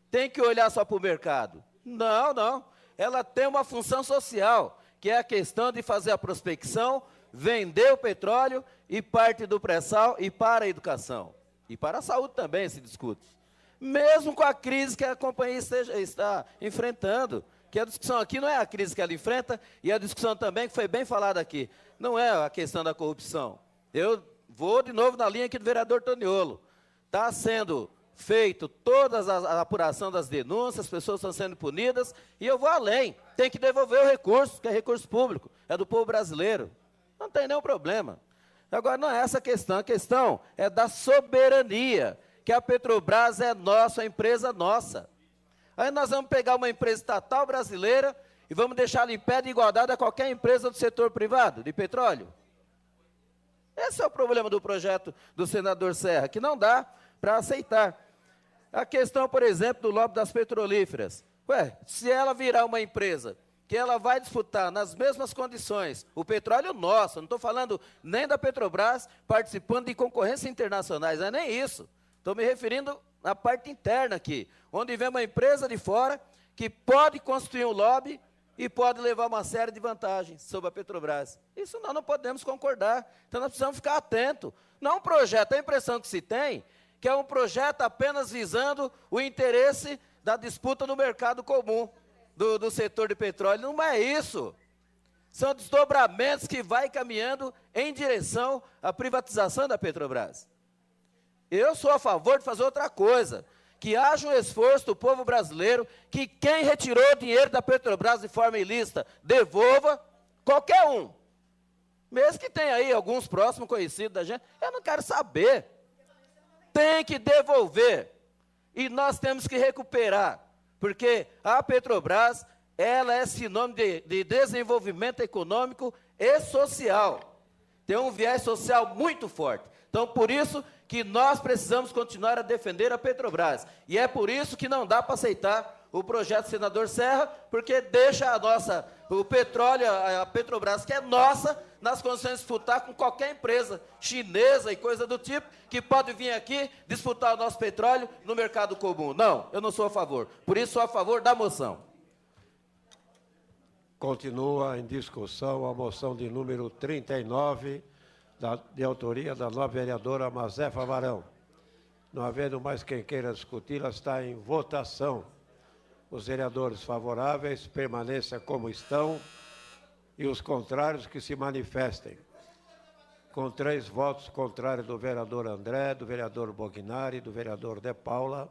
S4: tem que olhar só para o mercado? Não, não. Ela tem uma função social, que é a questão de fazer a prospecção, vender o petróleo e parte do pré-sal e para a educação. E para a saúde também se discute. Mesmo com a crise que a companhia está enfrentando, que a discussão aqui não é a crise que ela enfrenta, e a discussão também, que foi bem falada aqui, não é a questão da corrupção. Eu vou de novo na linha aqui do vereador Toniolo. Está sendo feito toda a apuração das denúncias, as pessoas estão sendo punidas, e eu vou além. Tem que devolver o recurso, que é recurso público, é do povo brasileiro. Não tem nenhum problema. Agora, não é essa a questão é da soberania, que a Petrobras é nossa, a empresa nossa. Aí nós vamos pegar uma empresa estatal brasileira e vamos deixá-la em pé de igualdade a qualquer empresa do setor privado, de petróleo. Esse é o problema do projeto do senador Serra, que não dá para aceitar. A questão, por exemplo, do lobby das petrolíferas. Se ela virar uma empresa que ela vai disputar nas mesmas condições o petróleo nosso, não estou falando nem da Petrobras participando de concorrências internacionais, não é nem isso. Estou me referindo à parte interna aqui, onde vem uma empresa de fora que pode construir um lobby e pode levar uma série de vantagens sobre a Petrobras. Isso nós não podemos concordar, então nós precisamos ficar atentos. Não é um projeto, a impressão que se tem, que é um projeto apenas visando o interesse da disputa no mercado comum do setor de petróleo. Não é isso. São desdobramentos que vai caminhando em direção à privatização da Petrobras. Eu sou a favor de fazer outra coisa, que haja um esforço do povo brasileiro, que quem retirou o dinheiro da Petrobras de forma ilícita, devolva, qualquer um. Mesmo que tenha aí alguns próximos conhecidos da gente, eu não quero saber. Tem que devolver. E nós temos que recuperar, porque a Petrobras, ela é sinônimo de desenvolvimento econômico e social. Tem um viés social muito forte. Então, por isso que nós precisamos continuar a defender a Petrobras. E é por isso que não dá para aceitar o projeto do senador Serra, porque deixa o petróleo, a Petrobras, que é nossa, nas condições de disputar com qualquer empresa chinesa e coisa do tipo, que pode vir aqui disputar o nosso petróleo no mercado comum. Não, eu não sou a favor. Por isso, sou a favor da moção.
S1: Continua em discussão a moção de número 39, de autoria da nova vereadora Mazefa Varão. Não havendo mais quem queira discutir, ela está em votação. Os vereadores favoráveis permaneçam como estão e os contrários que se manifestem. Com 3 votos contrários do vereador André, do vereador Bognari e do vereador De Paula,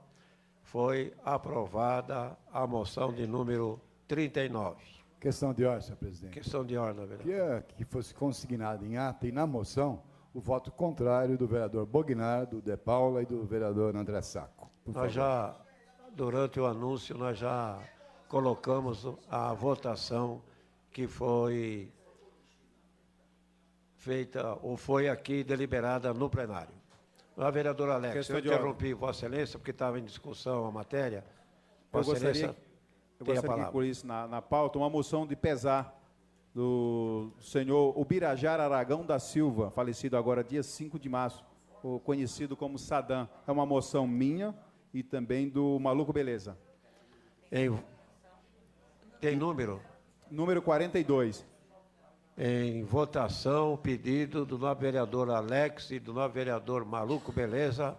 S1: foi aprovada a moção de número 39.
S2: Questão de ordem, senhor presidente.
S1: Questão de ordem, vereador.
S2: Queria que fosse consignado em ata e na moção o voto contrário do vereador Bognari, do De Paula e do vereador André Sacco.
S1: Nós já, durante o anúncio, nós já colocamos a votação que foi feita ou foi aqui deliberada no plenário. A vereadora Alex, eu interrompi Vossa Excelência porque estava em discussão a matéria. Vossa Excelência tem a palavra.
S9: Eu gostaria de incluir isso na pauta, uma moção de pesar do senhor Ubirajara Aragão da Silva, falecido agora dia 5 de março, conhecido como Sadam. É uma moção minha e também do Maluco Beleza.
S1: Tem número?
S9: Número 42.
S1: Em votação, o pedido do novo vereador Alex e do novo vereador Maluco Beleza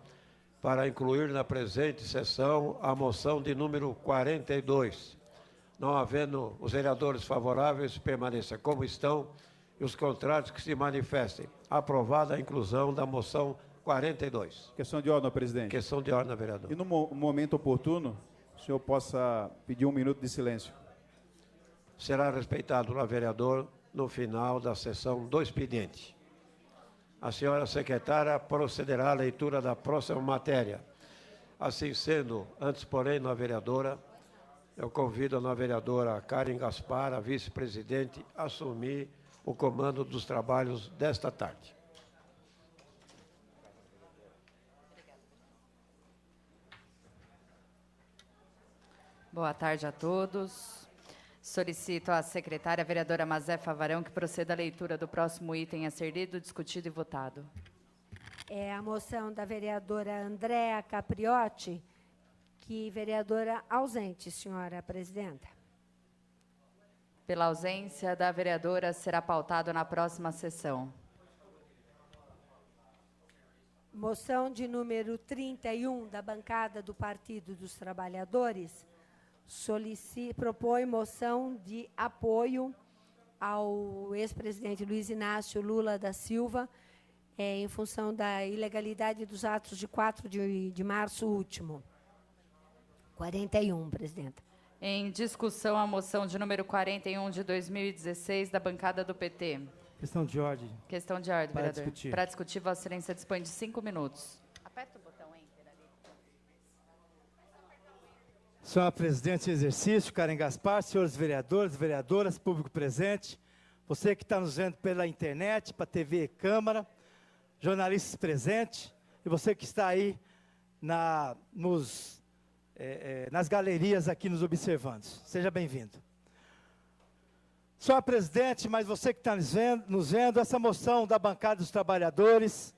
S1: para incluir na presente sessão a moção de número 42. Não havendo os vereadores favoráveis, permaneçam como estão e os contrários que se manifestem. Aprovada a inclusão da moção 42.
S9: Questão de ordem, presidente.
S1: Questão de ordem, vereador.
S9: E no momento oportuno, o senhor possa pedir 1 minuto de silêncio.
S1: Será respeitado pelo vereador no final da sessão do expediente. A senhora secretária procederá à leitura da próxima matéria. Assim sendo, antes, porém, na vereadora, eu convido a nova vereadora Karen Gaspar, a vice-presidente, a assumir o comando dos trabalhos desta tarde.
S10: Boa tarde a todos. Solicito à secretária, a vereadora Mazefa Varão, que proceda à leitura do próximo item a ser lido, discutido e votado.
S3: É a moção da vereadora Andréa Capriotti, que vereadora ausente, senhora presidenta.
S10: Pela ausência da vereadora, será pautado na próxima sessão.
S3: Moção de número 31, da bancada do Partido dos Trabalhadores, propõe moção de apoio ao ex-presidente Luiz Inácio Lula da Silva, em função da ilegalidade dos atos de 4 de março último. 41, presidenta.
S10: Em discussão, a moção de número 41 de 2016, da bancada do PT.
S11: Questão de ordem.
S10: Questão de ordem,
S11: Para
S10: vereador.
S11: discutir.
S10: Para discutir, Vossa Excelência dispõe de 5 minutos. Aperta o botão Enter ali.
S11: Senhora Presidente em exercício, Karen Gaspar, senhores vereadores, vereadoras, público presente, você que está nos vendo pela internet, para TV e Câmara, jornalistas presentes, e você que está aí nas galerias aqui nos observando. Seja bem-vindo. Senhora Presidente, mas você que está nos vendo, essa moção da bancada dos trabalhadores,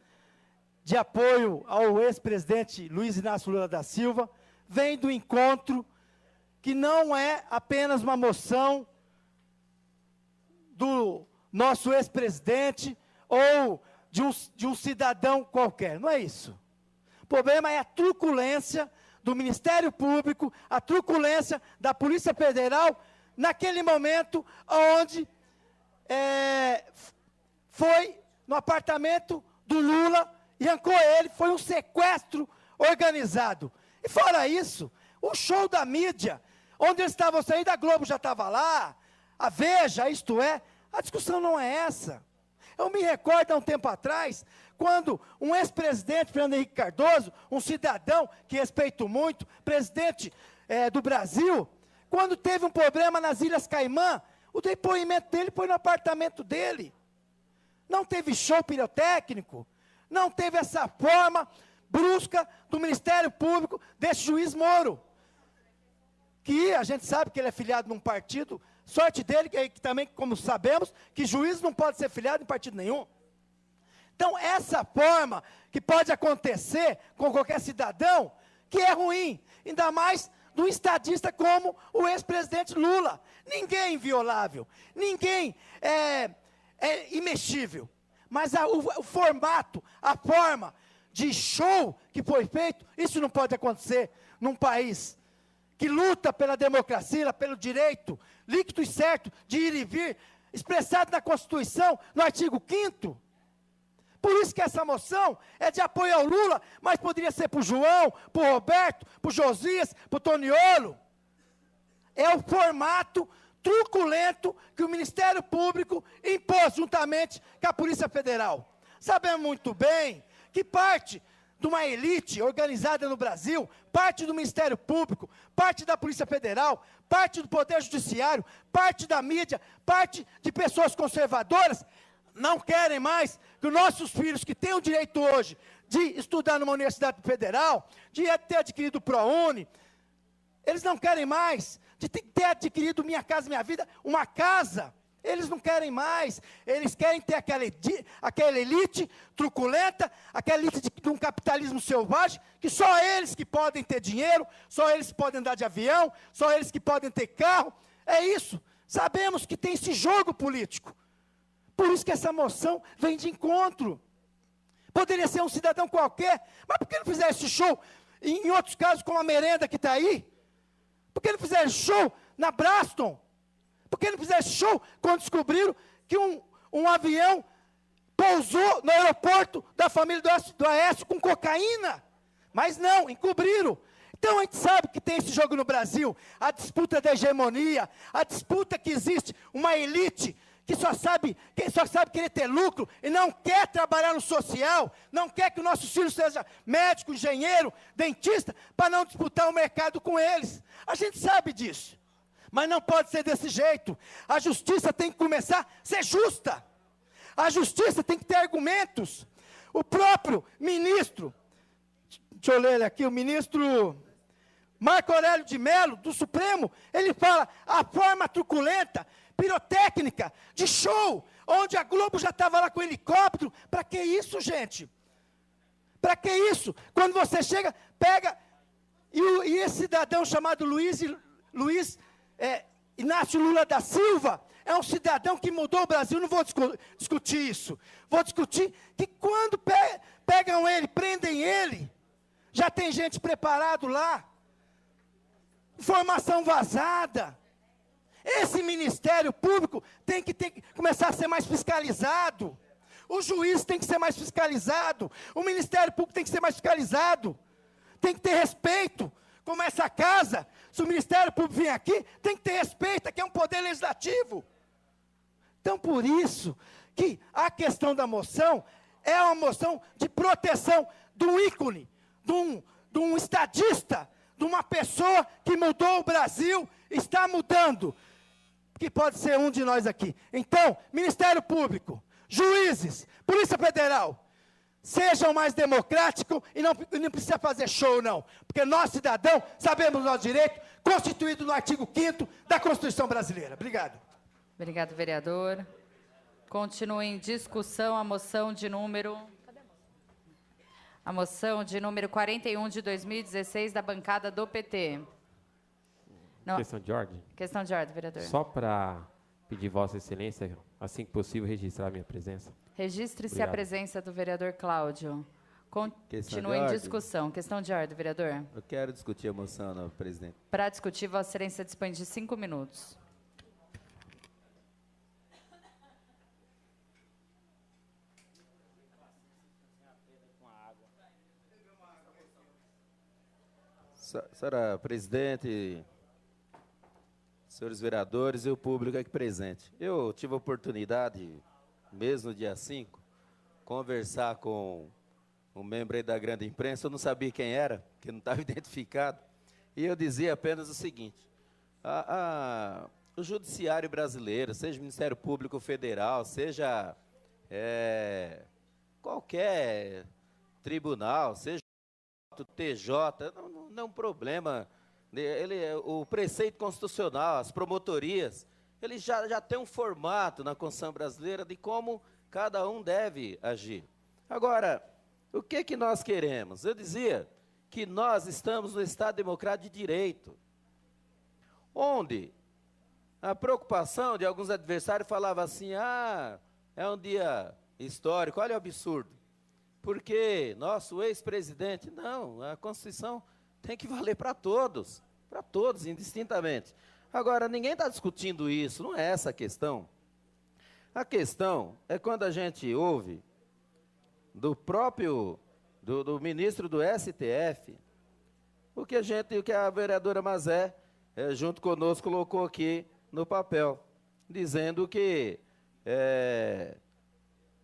S11: de apoio ao ex-presidente Luiz Inácio Lula da Silva, vem do encontro que não é apenas uma moção do nosso ex-presidente ou de um cidadão qualquer, não é isso. O problema é a truculência do Ministério Público, a truculência da Polícia Federal, naquele momento onde foi no apartamento do Lula e arrancou ele, foi um sequestro organizado. E fora isso, o show da mídia, onde eles estavam saindo, a Globo já estava lá, a Veja, isto é, a discussão não é essa. Eu me recordo há um tempo atrás, quando um ex-presidente, Fernando Henrique Cardoso, um cidadão que respeito muito, presidente do Brasil, quando teve um problema nas Ilhas Caimã, o depoimento dele foi no apartamento dele. Não teve show pirotécnico, não teve essa forma brusca do Ministério Público desse juiz Moro, que a gente sabe que ele é filiado num partido, sorte dele, que também, como sabemos, que juiz não pode ser filiado em partido nenhum. Então, essa forma que pode acontecer com qualquer cidadão, que é ruim, ainda mais de um estadista como o ex-presidente Lula. Ninguém é inviolável, ninguém é imexível. Mas o formato, a forma de show que foi feito, isso não pode acontecer num país que luta pela democracia, pelo direito líquido e certo de ir e vir, expressado na Constituição, no artigo 5º. Por isso que essa moção é de apoio ao Lula, mas poderia ser para o João, para o Roberto, para o Josias, para o Toniolo. É o formato truculento que o Ministério Público impôs juntamente com a Polícia Federal. Sabemos muito bem que parte de uma elite organizada no Brasil, parte do Ministério Público, parte da Polícia Federal, parte do Poder Judiciário, parte da mídia, parte de pessoas conservadoras, não querem mais que os nossos filhos, que têm o direito hoje de estudar numa universidade federal, de ter adquirido o ProUni, eles não querem mais de ter adquirido Minha Casa Minha Vida, uma casa. Eles não querem mais, eles querem ter aquela elite truculenta, aquela elite de um capitalismo selvagem, que só eles que podem ter dinheiro, só eles que podem andar de avião, só eles que podem ter carro. É isso, sabemos que tem esse jogo político. Por isso que essa moção vem de encontro. Poderia ser um cidadão qualquer, mas por que não fizer esse show em outros casos, como a Merenda que está aí? Por que não fizer show na Braston? Por que não fizer esse show quando descobriram que um avião pousou no aeroporto da família do Aécio com cocaína? Mas não, encobriram. Então a gente sabe que tem esse jogo no Brasil, a disputa da hegemonia, a disputa que existe, uma elite que só sabe querer ter lucro e não quer trabalhar no social, não quer que o nosso filho seja médico, engenheiro, dentista, para não disputar o mercado com eles. A gente sabe disso. Mas não pode ser desse jeito. A justiça tem que começar a ser justa. A justiça tem que ter argumentos. O próprio ministro, deixa eu ler aqui, o ministro Marco Aurélio de Mello, do Supremo, ele fala a forma truculenta, pirotécnica, de show, onde a Globo já estava lá com helicóptero. Para que isso, gente? Para que isso? Quando você chega, pega, e esse cidadão chamado Luiz Inácio Lula da Silva, é um cidadão que mudou o Brasil. Não vou discutir isso. Vou discutir que quando pegam ele, prendem ele, já tem gente preparado lá, informação vazada. Esse Ministério Público tem que começar a ser mais fiscalizado. O juiz tem que ser mais fiscalizado. O Ministério Público tem que ser mais fiscalizado. Tem que ter respeito. Como essa casa, se o Ministério Público vir aqui, tem que ter respeito, aqui é um poder legislativo. Então, por isso que a questão da moção é uma moção de proteção de um ícone, de um estadista, de uma pessoa que mudou o Brasil, está mudando, que pode ser um de nós aqui. Então, Ministério Público, juízes, Polícia Federal, sejam mais democráticos e não precisa fazer show, não. Porque nós, cidadãos, sabemos o nosso direito, constituído no artigo 5º da Constituição Brasileira. Obrigado.
S10: Obrigado, vereador. Continua em discussão a moção de número... A moção de número 41 de 2016 da bancada do PT. Não.
S12: Questão de ordem?
S10: Questão de ordem, vereador.
S12: Só para pedir Vossa Excelência, assim que possível, registrar a minha presença.
S10: Registre-se a presença do vereador Cláudio. Continua em discussão. Questão de ordem, vereador.
S4: Eu quero discutir a moção, não, presidente.
S10: Para discutir, Vossa Excelência dispõe de 5 minutos.
S4: Senhora presidente, senhores vereadores e o público aqui presente. Eu tive a oportunidade, mesmo no dia 5, conversar com um membro aí da grande imprensa. Eu não sabia quem era, que não estava identificado. E eu dizia apenas o seguinte: o judiciário brasileiro, seja o Ministério Público Federal, seja qualquer tribunal, seja o TJ, não é um problema. O preceito constitucional, as promotorias, ele já tem um formato na Constituição brasileira de como cada um deve agir. Agora, o que nós queremos? Eu dizia que nós estamos no Estado Democrático de Direito, onde a preocupação de alguns adversários falava assim: é um dia histórico. Olha o absurdo. Porque nosso ex-presidente, não, a Constituição tem que valer para todos, indistintamente. Agora, ninguém está discutindo isso, não é essa a questão. A questão é quando a gente ouve do próprio, do ministro do STF, o que a vereadora Mazé, junto conosco, colocou aqui no papel, dizendo que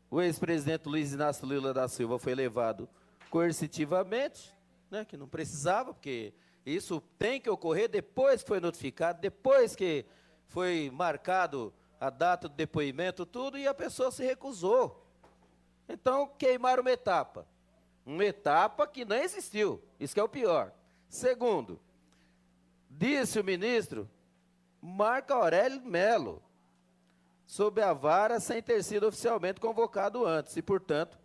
S4: o ex-presidente Luiz Inácio Lula da Silva foi levado coercitivamente, né, que não precisava, porque isso tem que ocorrer depois que foi notificado, depois que foi marcado a data do depoimento, tudo, e a pessoa se recusou. Então, queimaram uma etapa que não existiu, isso que é o pior. Segundo, disse o ministro Marco Aurélio Melo, sob a vara sem ter sido oficialmente convocado antes e, portanto,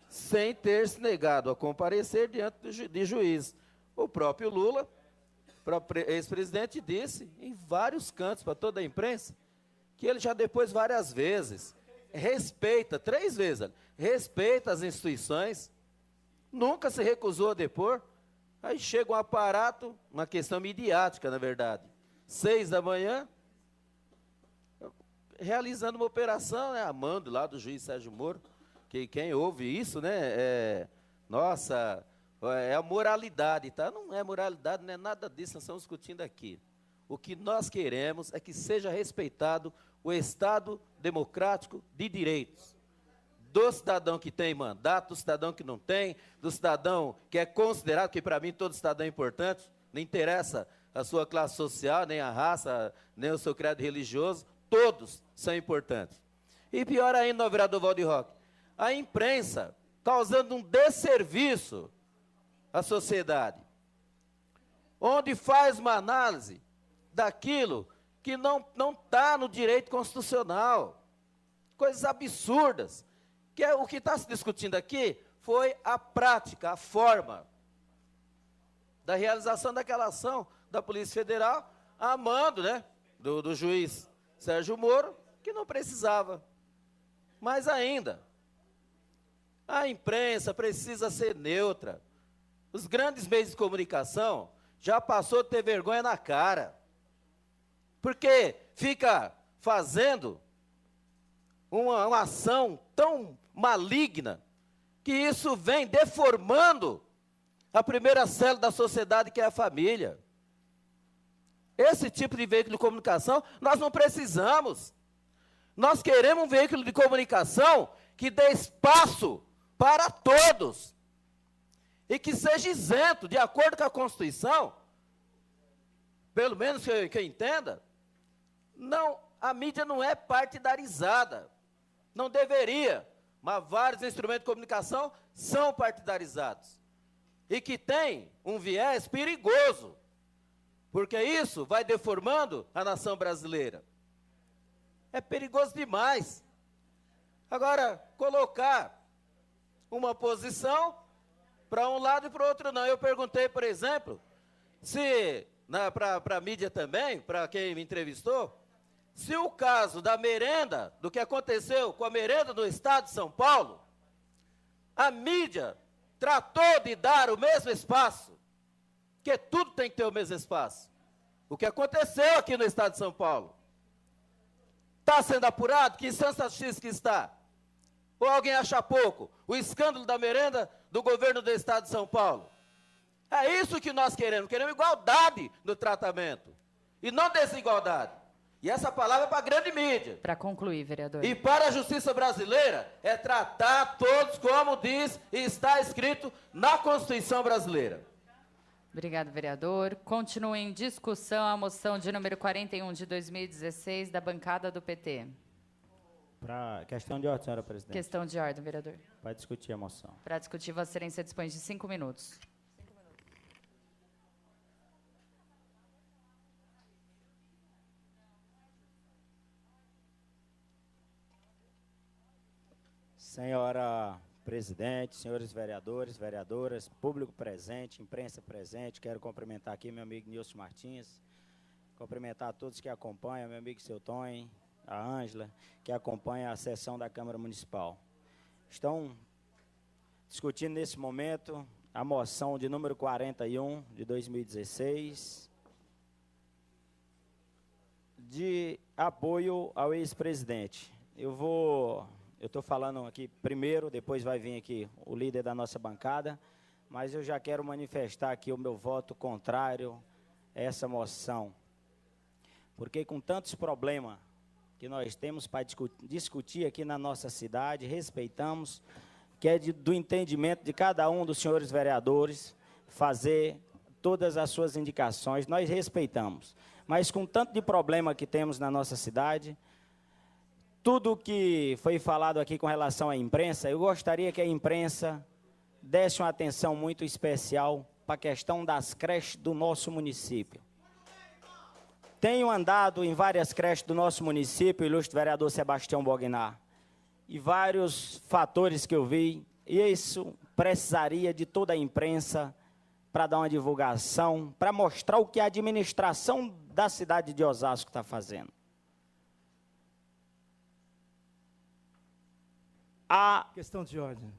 S4: sem ter se negado a comparecer diante de juiz. O próprio Lula, ex-presidente, disse em vários cantos para toda a imprensa que ele já depois várias vezes respeita, 3 vezes, respeita as instituições, nunca se recusou a depor. Aí chega um aparato, uma questão midiática, na verdade, 6 da manhã, realizando uma operação, né, a mando lá do juiz Sérgio Moro, que quem ouve isso, né, nossa, é a moralidade, tá? Não é moralidade, não é nada disso, nós estamos discutindo aqui. O que nós queremos é que seja respeitado o Estado democrático de direitos, do cidadão que tem mandato, do cidadão que não tem, do cidadão que é considerado, que para mim todo cidadão é importante, não interessa a sua classe social, nem a raça, nem o seu credo religioso, todos são importantes. E pior ainda, vereador Valdir Roque, a imprensa causando um desserviço à sociedade, onde faz uma análise daquilo que não está no direito constitucional, coisas absurdas, que é o que está se discutindo aqui foi a prática, a forma da realização daquela ação da Polícia Federal, a mando, né, do juiz Sérgio Moro, que não precisava. Mas ainda, a imprensa precisa ser neutra. Os grandes meios de comunicação já passou de ter vergonha na cara, porque fica fazendo uma ação tão maligna, que isso vem deformando a primeira célula da sociedade, que é a família. Esse tipo de veículo de comunicação nós não precisamos. Nós queremos um veículo de comunicação que dê espaço para todos e que seja isento, de acordo com a Constituição, pelo menos que eu entenda. Não, a mídia não é partidarizada, não deveria, mas vários instrumentos de comunicação são partidarizados e que tem um viés perigoso, porque isso vai deformando a nação brasileira. É perigoso demais. Agora, colocar uma posição para um lado e para o outro não. Eu perguntei, por exemplo, se, para a mídia também, para quem me entrevistou, se o caso da merenda, do que aconteceu com a merenda no estado de São Paulo, a mídia tratou de dar o mesmo espaço, porque tudo tem que ter o mesmo espaço. O que aconteceu aqui no estado de São Paulo? Está sendo apurado? Que instância X que está? Ou alguém acha pouco? O escândalo da merenda do governo do estado de São Paulo. É isso que nós queremos. Queremos igualdade no tratamento. E não desigualdade. E essa palavra é para a grande mídia.
S10: Para concluir, vereador.
S4: E para a justiça brasileira é tratar todos como diz e está escrito na Constituição brasileira.
S10: Obrigado, vereador. Continua em discussão a moção de número 41 de 2016 da bancada do PT.
S13: Para questão de ordem, senhora presidente.
S10: Questão de ordem, vereador.
S13: Para discutir a moção.
S10: Para discutir, Vossa Excelência dispõe de 5 minutos.
S13: Senhora presidente, senhores vereadores, vereadoras, público presente, imprensa presente, quero cumprimentar aqui meu amigo Nilson Martins, cumprimentar a todos que acompanham, meu amigo Seu Tonho, a Ângela, que acompanha a sessão da Câmara Municipal. Estão discutindo nesse momento a moção de número 41 de 2016, de apoio ao ex-presidente. Eu estou falando aqui primeiro, depois vai vir aqui o líder da nossa bancada, mas eu já quero manifestar aqui o meu voto contrário a essa moção. Porque com tantos problemas que nós temos para discutir aqui na nossa cidade, respeitamos, que é do entendimento de cada um dos senhores vereadores, fazer todas as suas indicações, nós respeitamos. Mas com tanto de problema que temos na nossa cidade, tudo que foi falado aqui com relação à imprensa, eu gostaria que a imprensa desse uma atenção muito especial para a questão das creches do nosso município. Tenho andado em várias creches do nosso município, ilustre vereador Sebastião Bognar, e vários fatores que eu vi, e isso precisaria de toda a imprensa para dar uma divulgação, para mostrar o que a administração da cidade de Osasco está fazendo.
S11: Questão de ordem.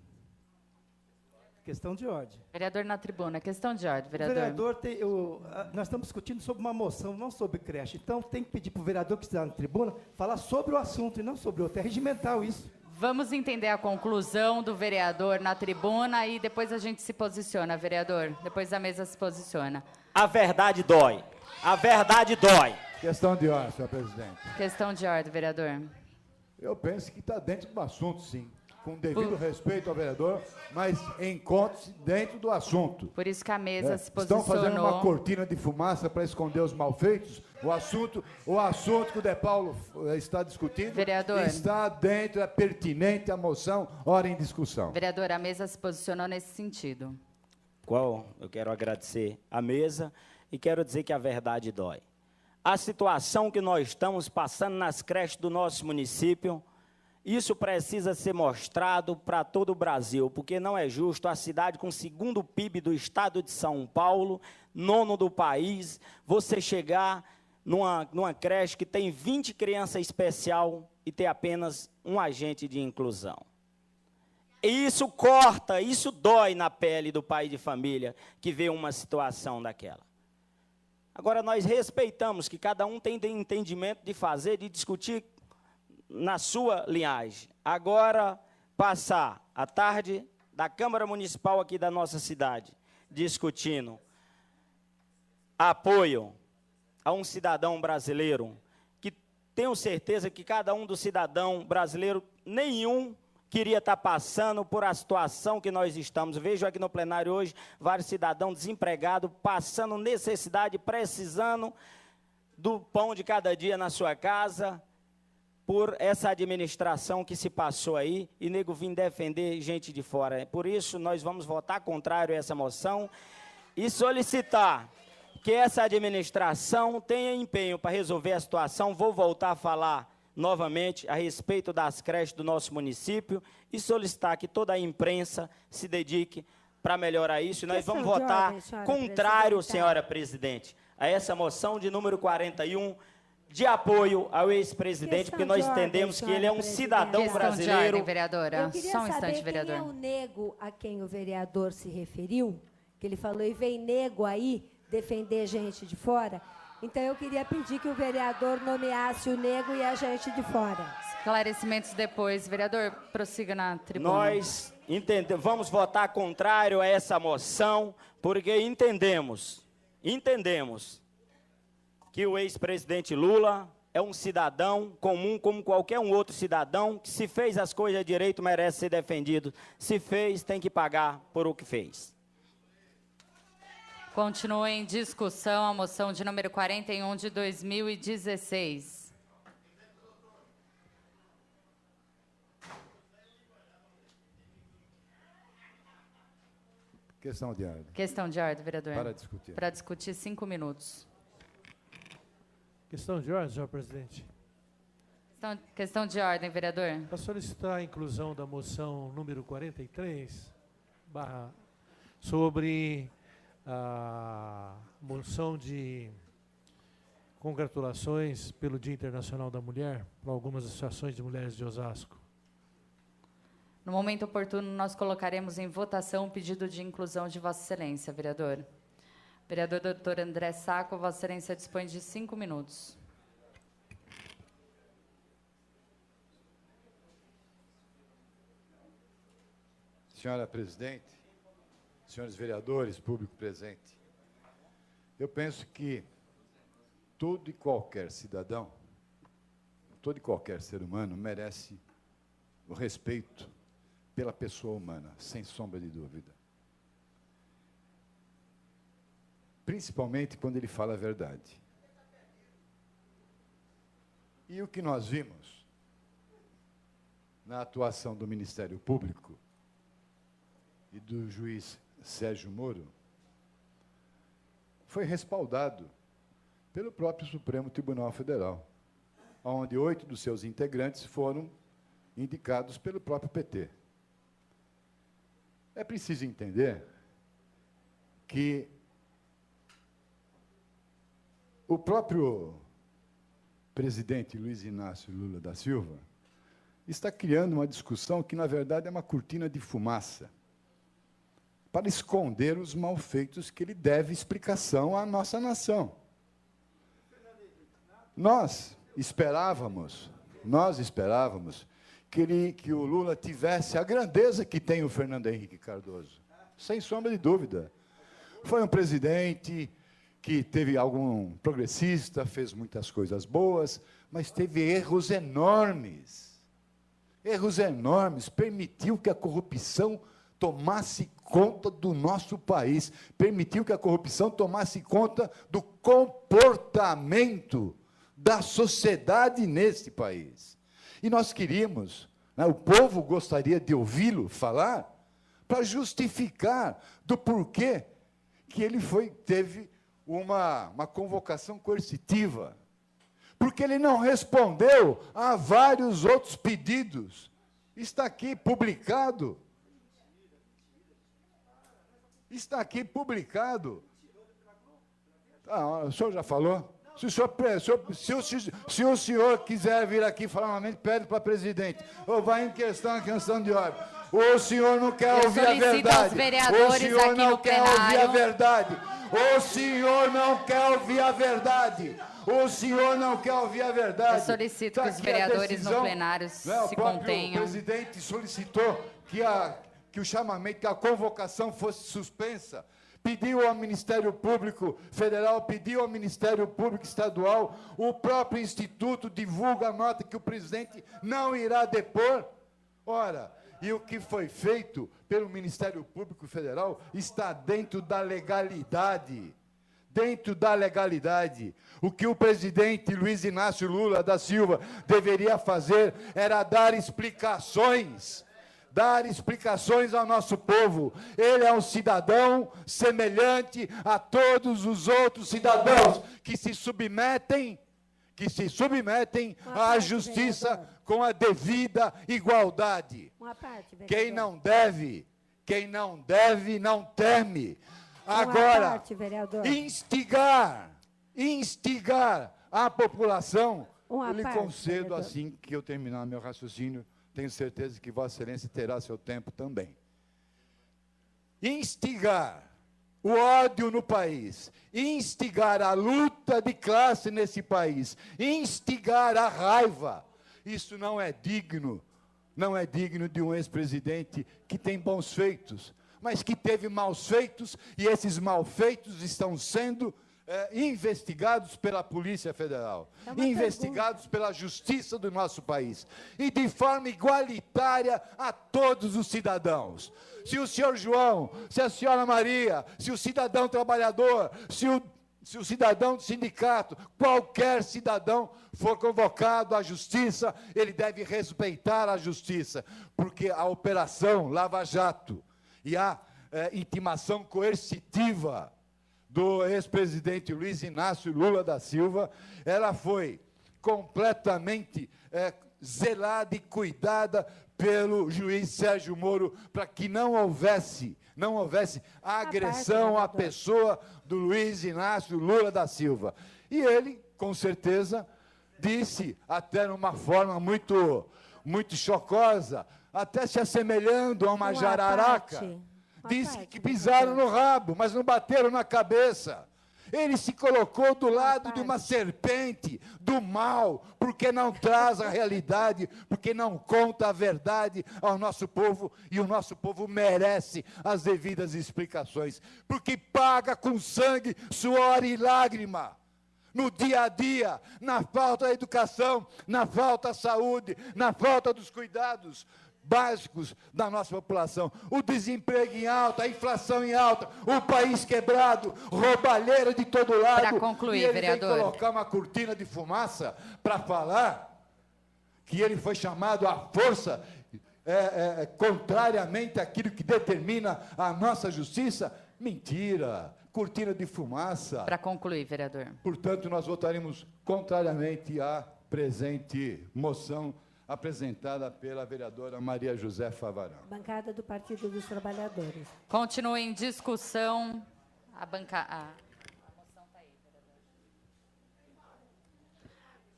S11: Questão de ordem.
S10: Vereador na tribuna, questão de ordem, vereador.
S11: O vereador, nós estamos discutindo sobre uma moção, não sobre creche. Então, tem que pedir para o vereador que está na tribuna falar sobre o assunto e não sobre outro. É regimental isso.
S10: Vamos entender a conclusão do vereador na tribuna e depois a gente se posiciona, vereador. Depois a mesa se posiciona.
S13: A verdade dói. A verdade dói.
S2: Questão de ordem, senhor presidente.
S10: Questão de ordem, vereador.
S2: Eu penso que está dentro do assunto, sim. Com devido respeito ao vereador, mas encontre-se dentro do assunto.
S10: Por isso que a mesa se posicionou.
S2: Estão fazendo uma cortina de fumaça para esconder os malfeitos. O assunto que o De Paulo está discutindo,
S10: vereador,
S2: está dentro, é pertinente a moção, hora em discussão.
S10: Vereador, a mesa se posicionou nesse sentido.
S13: Eu quero agradecer a mesa e quero dizer que a verdade dói. A situação que nós estamos passando nas creches do nosso município, isso precisa ser mostrado para todo o Brasil, porque não é justo a cidade com o segundo PIB do estado de São Paulo, 9º do país, você chegar numa creche que tem 20 crianças especial e ter apenas um agente de inclusão. E isso corta, isso dói na pele do pai de família que vê uma situação daquela. Agora, nós respeitamos que cada um tem entendimento de fazer, de discutir na sua linhagem. Agora, passar a tarde da Câmara Municipal aqui da nossa cidade, discutindo apoio a um cidadão brasileiro que tenho certeza que cada um do cidadão brasileiro, nenhum queria estar passando por a situação que nós estamos. Vejo aqui no plenário hoje vários cidadãos desempregados, passando necessidade, precisando do pão de cada dia na sua casa, por essa administração que se passou aí, e nego vim defender gente de fora. Por isso, nós vamos votar contrário a essa moção e solicitar que essa administração tenha empenho para resolver a situação. Vou voltar a falar novamente a respeito das creches do nosso município e solicitar que toda a imprensa se dedique para melhorar isso. E nós vamos votar contrário, senhora presidente, a essa moção de número 41, de apoio ao ex-presidente, porque nós entendemos que ele é um cidadão brasileiro.
S10: De ordem, vereadora.
S3: Eu queria
S10: Só um instante,
S3: saber
S10: vereador.
S3: quem é o nego a quem o vereador se referiu, que ele falou, e vem nego aí defender gente de fora. Então, eu queria pedir que o vereador nomeasse o nego e a gente de fora.
S10: Esclarecimentos depois. Vereador, prossiga na tribuna.
S13: Nós vamos votar contrário a essa moção, porque entendemos que o ex-presidente Lula é um cidadão comum como qualquer um outro cidadão, que se fez as coisas direito merece ser defendido. Se fez, tem que pagar por o que fez.
S10: Continua em discussão a moção de número 41 de 2016.
S2: Questão de ordem.
S10: Questão de ordem, vereador.
S2: Para discutir.
S10: Para discutir, 5 minutos.
S14: Questão de ordem, senhor presidente.
S10: Questão de ordem, vereador.
S14: Para solicitar a inclusão da moção número 43, sobre a moção de congratulações pelo Dia Internacional da Mulher para algumas associações de mulheres de Osasco.
S10: No momento oportuno, nós colocaremos em votação o pedido de inclusão de Vossa Excelência, vereador. Vereador Dr. André Sacco, Vossa Excelência dispõe de 5 minutos.
S2: Senhora presidente, senhores vereadores, público presente, eu penso que todo e qualquer cidadão, todo e qualquer ser humano merece o respeito pela pessoa humana, sem sombra de dúvida. Principalmente quando ele fala a verdade. E o que nós vimos na atuação do Ministério Público e do juiz Sérgio Moro foi respaldado pelo próprio Supremo Tribunal Federal, onde 8 dos seus integrantes foram indicados pelo próprio PT. É preciso entender que o próprio presidente Luiz Inácio Lula da Silva está criando uma discussão que, na verdade, é uma cortina de fumaça para esconder os malfeitos que ele deve explicação à nossa nação. Nós esperávamos que o Lula tivesse a grandeza que tem o Fernando Henrique Cardoso, sem sombra de dúvida. Foi um presidente que teve algum progressista, fez muitas coisas boas, mas teve erros enormes, permitiu que a corrupção tomasse conta do nosso país, permitiu que a corrupção tomasse conta do comportamento da sociedade nesse país. E nós queríamos, o povo gostaria de ouvi-lo falar, para justificar do porquê que ele teve uma convocação coercitiva, porque ele não respondeu a vários outros pedidos. Está aqui publicado. Está aqui publicado. O senhor já falou? Se o senhor quiser vir aqui falar novamente, pede para o presidente. Ou vai em questão de ordem. O senhor não quer ouvir a verdade. O senhor não quer ouvir a verdade. O senhor não quer ouvir a verdade. O senhor não quer ouvir a verdade.
S10: Eu solicito que os vereadores no plenário se contenham.
S2: O presidente solicitou que o chamamento, que a convocação fosse suspensa, pediu ao Ministério Público Federal, pediu ao Ministério Público Estadual, o próprio Instituto divulga a nota que o presidente não irá depor. Ora, e o que foi feito pelo Ministério Público Federal está dentro da legalidade. Dentro da legalidade. O que o presidente Luiz Inácio Lula da Silva deveria fazer era dar explicações ao nosso povo. Ele é um cidadão semelhante a todos os outros cidadãos que se submetem à justiça com a devida igualdade. Quem não deve, não teme. Agora, instigar a população, eu lhe concedo, assim que eu terminar meu raciocínio, tenho certeza que Vossa Excelência terá seu tempo também. Instigar o ódio no país, instigar a luta de classe nesse país, instigar a raiva, isso não é digno de um ex-presidente que tem bons feitos, mas que teve maus feitos, e esses malfeitos estão sendo investigados pela Polícia Federal, investigados pela Justiça do nosso país, e de forma igualitária a todos os cidadãos. Se o senhor João, se a senhora Maria, se o cidadão trabalhador, se o cidadão do sindicato, qualquer cidadão for convocado à justiça, ele deve respeitar a justiça, porque a Operação Lava Jato e a intimação coercitiva do ex-presidente Luiz Inácio Lula da Silva, ela foi completamente zelada e cuidada pelo juiz Sérgio Moro, para que não houvesse agressão à pessoa do Luiz Inácio Lula da Silva. E ele, com certeza, disse, até numa forma muito chocosa, até se assemelhando a uma jararaca, disse que pisaram no rabo, mas não bateram na cabeça. Ele se colocou do lado de uma serpente, do mal, porque não traz a realidade, porque não conta a verdade ao nosso povo, e o nosso povo merece as devidas explicações, porque paga com sangue, suor e lágrima, no dia a dia, na falta da educação, na falta da saúde, na falta dos cuidados básicos da nossa população, o desemprego em alta, a inflação em alta, o país quebrado, roubalheira de todo lado.
S10: Para concluir,
S2: e ele
S10: vereador.
S2: vem colocar uma cortina de fumaça para falar que ele foi chamado à força contrariamente àquilo que determina a nossa justiça. Mentira, cortina de fumaça.
S10: Para concluir, vereador.
S2: Portanto, nós votaremos contrariamente à presente moção apresentada pela vereadora Maria José Favarão.
S3: Bancada do Partido dos Trabalhadores.
S10: Continua em discussão a bancada.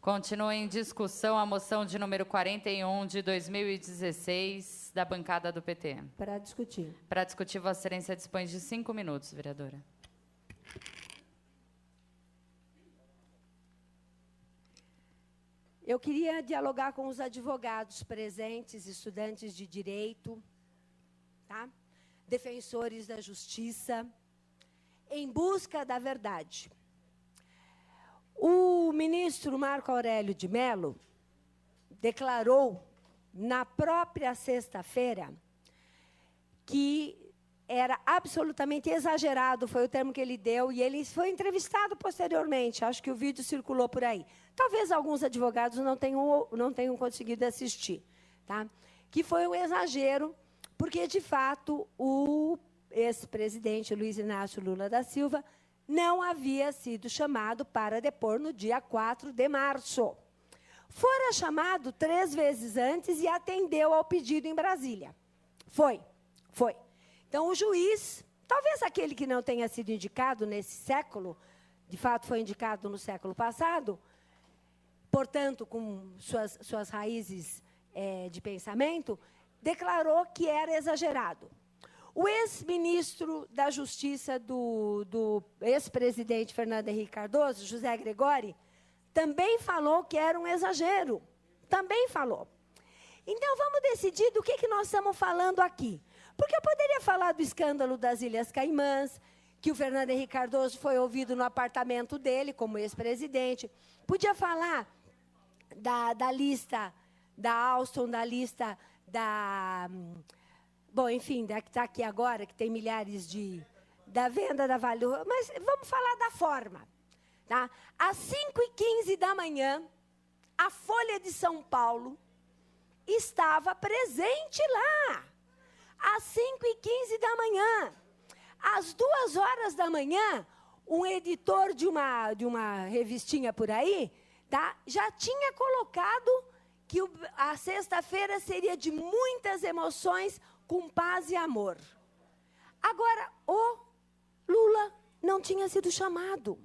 S10: Continua em discussão a moção de número 41 de 2016 da bancada do PT.
S3: Para discutir.
S10: Para discutir, Vossa Excelência dispõe de 5 minutos, vereadora.
S3: Eu queria dialogar com os advogados presentes, estudantes de direito, tá? Defensores da justiça, em busca da verdade. O ministro Marco Aurélio de Mello declarou, na própria sexta-feira, que era absolutamente exagerado, foi o termo que ele deu, e ele foi entrevistado posteriormente, acho que o vídeo circulou por aí. Talvez alguns advogados não tenham conseguido assistir, tá? Que foi um exagero, porque, de fato, o ex-presidente Luiz Inácio Lula da Silva não havia sido chamado para depor no dia 4 de março. Fora chamado 3 vezes antes e atendeu ao pedido em Brasília. Foi. Então, o juiz, talvez aquele que não tenha sido indicado nesse século, de fato foi indicado no século passado, portanto, com suas raízes de pensamento, declarou que era exagerado. O ex-ministro da Justiça do ex-presidente Fernando Henrique Cardoso, José Gregori, também falou que era um exagero. Também falou. Então, vamos decidir do que nós estamos falando aqui. Porque eu poderia falar do escândalo das Ilhas Caimãs, que o Fernando Henrique Cardoso foi ouvido no apartamento dele, como ex-presidente. Podia falar da lista da Alstom, da lista da... Bom, enfim, da que está aqui agora, que tem milhares da venda da Vale do... Mas vamos falar da forma. Tá? Às 5h15 da manhã, a Folha de São Paulo estava presente lá. Às 5h15 da manhã. Às 2h da manhã, um editor de uma revistinha por aí, tá, já tinha colocado que a sexta-feira seria de muitas emoções, com paz e amor. Agora, o Lula não tinha sido chamado.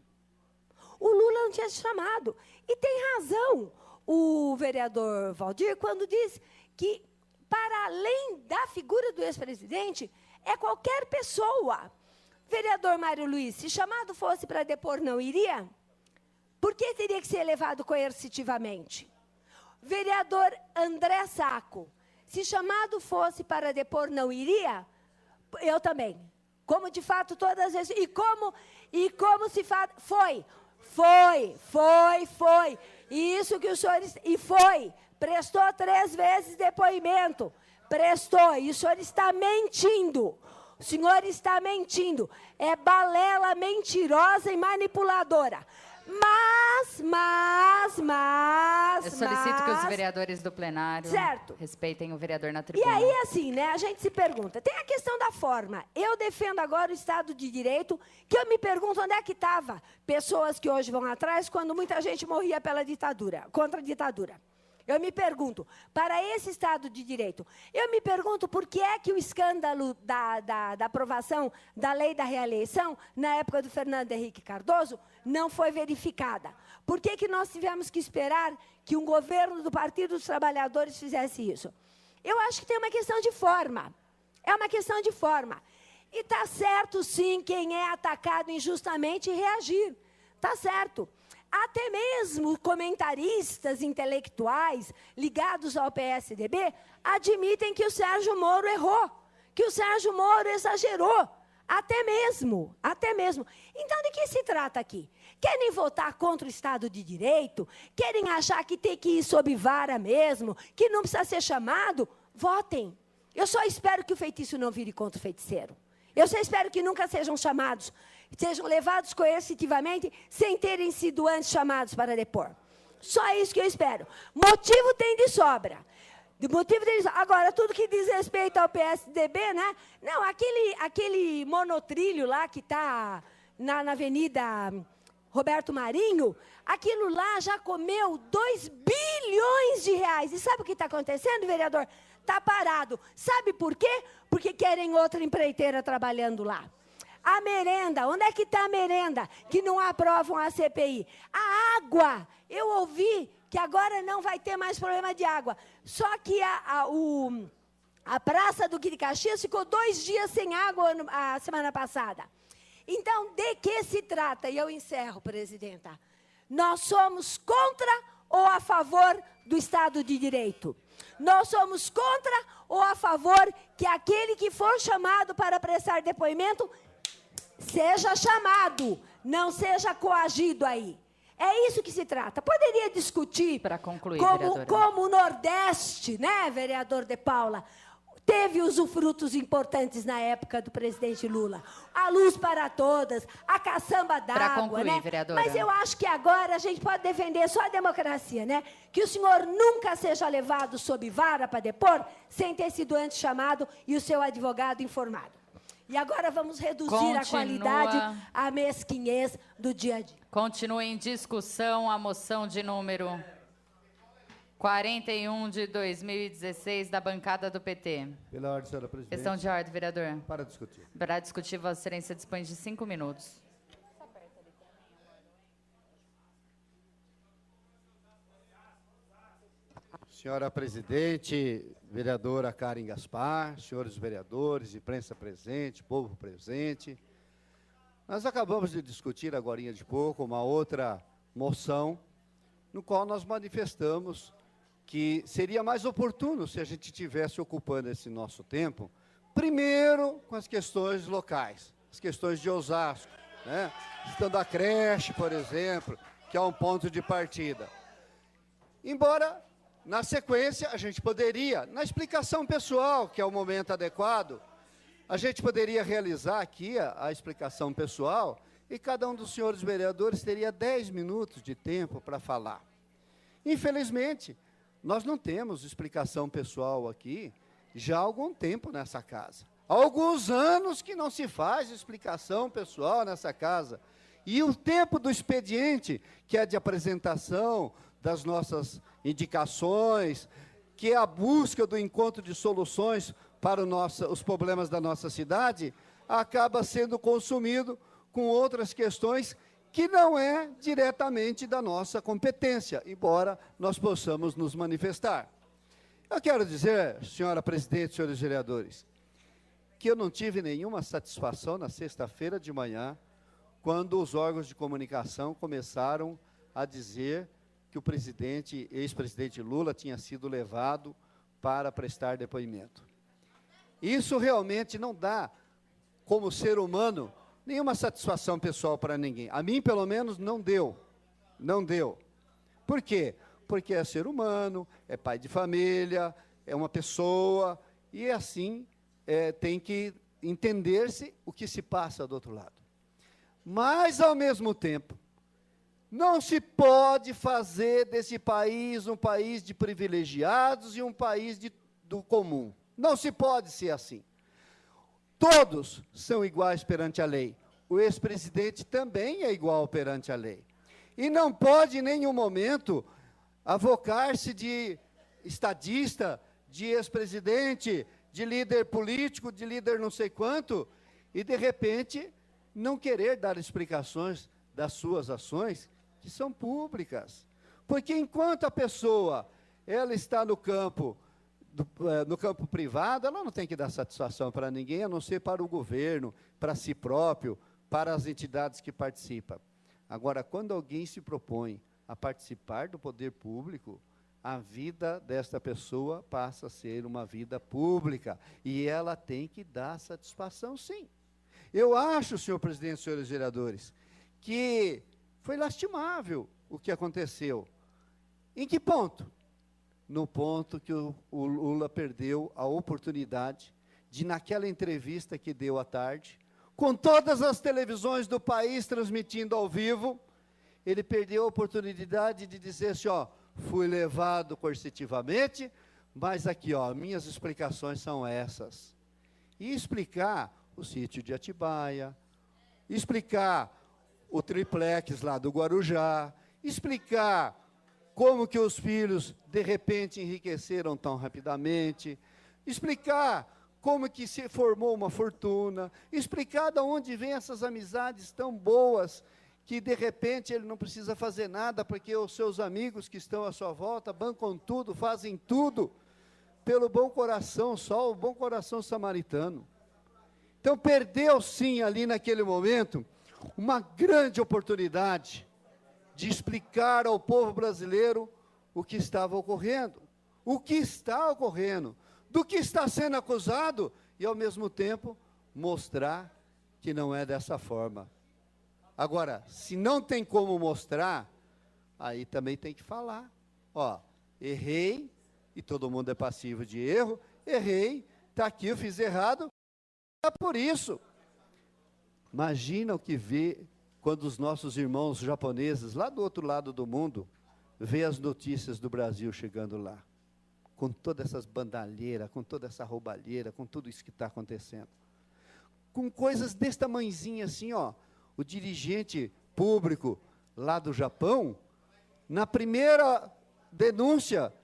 S3: O Lula não tinha sido chamado. E tem razão o vereador Valdir quando diz que, para além da figura do ex-presidente, é qualquer pessoa. Vereador Mário Luiz, se chamado fosse para depor, não iria? Por que teria que ser levado coercitivamente? Vereador André Sacco, se chamado fosse para depor, não iria? Eu também. Como, de fato, todas as vezes... E como se faz... Foi. Isso que o senhor... E foi. Prestou 3 vezes depoimento. Prestou. E o senhor está mentindo. O senhor está mentindo. É balela mentirosa e manipuladora.
S10: Eu solicito que os vereadores do plenário respeitem o vereador na tribuna.
S3: E aí, assim, né, a gente se pergunta, tem a questão da forma. Eu defendo agora o Estado de Direito, que eu me pergunto onde é que estava pessoas que hoje vão atrás, quando muita gente morria pela ditadura, contra a ditadura. Eu me pergunto, para esse Estado de Direito, eu me pergunto por que é que o escândalo da aprovação da lei da reeleição, na época do Fernando Henrique Cardoso, não foi verificada. Por que nós tivemos que esperar que um governo do Partido dos Trabalhadores fizesse isso? Eu acho que tem uma questão de forma. É uma questão de forma. E está certo, sim, quem é atacado injustamente reagir. Está certo. Até mesmo comentaristas intelectuais ligados ao PSDB admitem que o Sérgio Moro errou, que o Sérgio Moro exagerou. Até mesmo. Então, de que se trata aqui? Querem votar contra o Estado de Direito? Querem achar que tem que ir sob vara mesmo? Que não precisa ser chamado? Votem. Eu só espero que o feitiço não vire contra o feiticeiro. Eu só espero que nunca sejam chamados, sejam levados coercitivamente, sem terem sido antes chamados para depor. Só isso que eu espero. Motivo tem de sobra. Agora, tudo que diz respeito ao PSDB, né? Não, aquele monotrilho lá que está na Avenida Roberto Marinho, aquilo lá já comeu 2 bilhões de reais. E sabe o que está acontecendo, vereador? Está parado. Sabe por quê? Porque querem outra empreiteira trabalhando lá. A merenda, onde é que está a merenda? Que não aprovam a CPI. A água, eu ouvi que agora não vai ter mais problema de água. Só que a Praça do Duque de Caxias ficou 2 dias sem água a semana passada. Então, de que se trata? E eu encerro, presidenta. Nós somos contra ou a favor do Estado de Direito? Nós somos contra ou a favor que aquele que for chamado para prestar depoimento seja chamado, não seja coagido aí. É isso que se trata. Poderia discutir,
S10: para concluir,
S3: como o Nordeste, né, vereador De Paula, teve usufrutos importantes na época do presidente Lula. A luz para todas, a caçamba d'água, né?
S10: Vereadora.
S3: Mas eu acho que agora a gente pode defender só a democracia, né? Que o senhor nunca seja levado sob vara para depor, sem ter sido antes chamado e o seu advogado informado. E agora vamos reduzir a qualidade, a mesquinhez do dia a dia.
S10: Continua em discussão a moção de número 41 de 2016 da bancada do PT.
S6: Pela ordem, senhora presidente.
S10: Questão de ordem, vereador.
S6: Para discutir.
S10: Para discutir, Vossa Excelência dispõe de 5 minutos.
S6: Senhora presidente, vereadora Karen Gaspar, senhores vereadores, imprensa presente, povo presente. Nós acabamos de discutir agora de pouco uma outra moção, no qual nós manifestamos que seria mais oportuno se a gente estivesse ocupando esse nosso tempo, primeiro com as questões locais. as questões de Osasco, né? Citando a creche, por exemplo, que é um ponto de partida. Embora, na sequência, a gente poderia, na explicação pessoal, que é o momento adequado, a gente poderia realizar aqui a explicação pessoal e cada um dos senhores vereadores teria 10 minutos de tempo para falar. Infelizmente, nós não temos explicação pessoal aqui já há algum tempo nessa casa. Há alguns anos que não se faz explicação pessoal nessa casa. E o tempo do expediente, que é de apresentação das nossas indicações, que é a busca do encontro de soluções para os problemas da nossa cidade, acaba sendo consumido com outras questões que não é diretamente da nossa competência, embora nós possamos nos manifestar. Eu quero dizer, senhora presidente, senhores vereadores, que eu não tive nenhuma satisfação na sexta-feira de manhã, quando os órgãos de comunicação começaram a dizer que o ex-presidente Lula tinha sido levado para prestar depoimento. Isso realmente não dá, como ser humano, nenhuma satisfação pessoal para ninguém. A mim, pelo menos, não deu. Não deu. Por quê? Porque é ser humano, é pai de família, é uma pessoa, e assim tem que entender-se o que se passa do outro lado. Mas, ao mesmo tempo, não se pode fazer desse país um país de privilegiados e um país do comum. Não se pode ser assim. Todos são iguais perante a lei. O ex-presidente também é igual perante a lei. E não pode, em nenhum momento, avocar-se de estadista, de ex-presidente, de líder político, de líder não sei quanto, e, de repente, não querer dar explicações das suas ações, que são públicas. Porque enquanto a pessoa ela está no campo privado, ela não tem que dar satisfação para ninguém, a não ser para o governo, para si próprio, para as entidades que participam. Agora, quando alguém se propõe a participar do poder público, a vida desta pessoa passa a ser uma vida pública, e ela tem que dar satisfação, sim. Eu acho, senhor presidente e senhores vereadores, que foi lastimável o que aconteceu. Em que ponto? No ponto que o Lula perdeu a oportunidade de, naquela entrevista que deu à tarde, com todas as televisões do país transmitindo ao vivo, ele perdeu a oportunidade de dizer assim, ó, fui levado coercitivamente, mas aqui, ó, minhas explicações são essas. E explicar o sítio de Atibaia, explicar o triplex lá do Guarujá, explicar como que os filhos, de repente, enriqueceram tão rapidamente, explicar como que se formou uma fortuna, explicar de onde vêm essas amizades tão boas, que, de repente, ele não precisa fazer nada, porque os seus amigos que estão à sua volta bancam tudo, fazem tudo, pelo bom coração, só o bom coração samaritano. Então, perdeu, sim, ali naquele momento, uma grande oportunidade de explicar ao povo brasileiro o que estava ocorrendo, o que está ocorrendo, do que está sendo acusado, e, ao mesmo tempo, mostrar que não é dessa forma. Agora, se não tem como mostrar, aí também tem que falar. Ó, errei, e todo mundo é passivo de erro, errei, está aqui, eu fiz errado, é por isso. Imagina o que vê quando os nossos irmãos japoneses, lá do outro lado do mundo, vê as notícias do Brasil chegando lá, com todas essas bandalheiras, com toda essa roubalheira, com tudo isso que está acontecendo. Com coisas desse tamanhozinho assim, ó, o dirigente público lá do Japão, na primeira denúncia,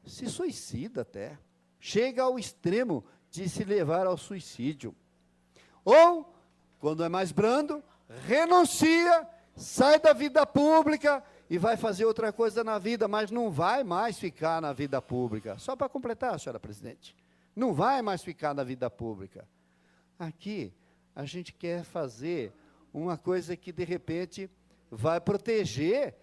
S6: se suicida até, chega ao extremo de se levar ao suicídio. Ou, quando é mais brando, renuncia, sai da vida pública e vai fazer outra coisa na vida, mas não vai mais ficar na vida pública. Só para completar, senhora presidente, não vai mais ficar na vida pública. Aqui, a gente quer fazer uma coisa que, de repente, vai proteger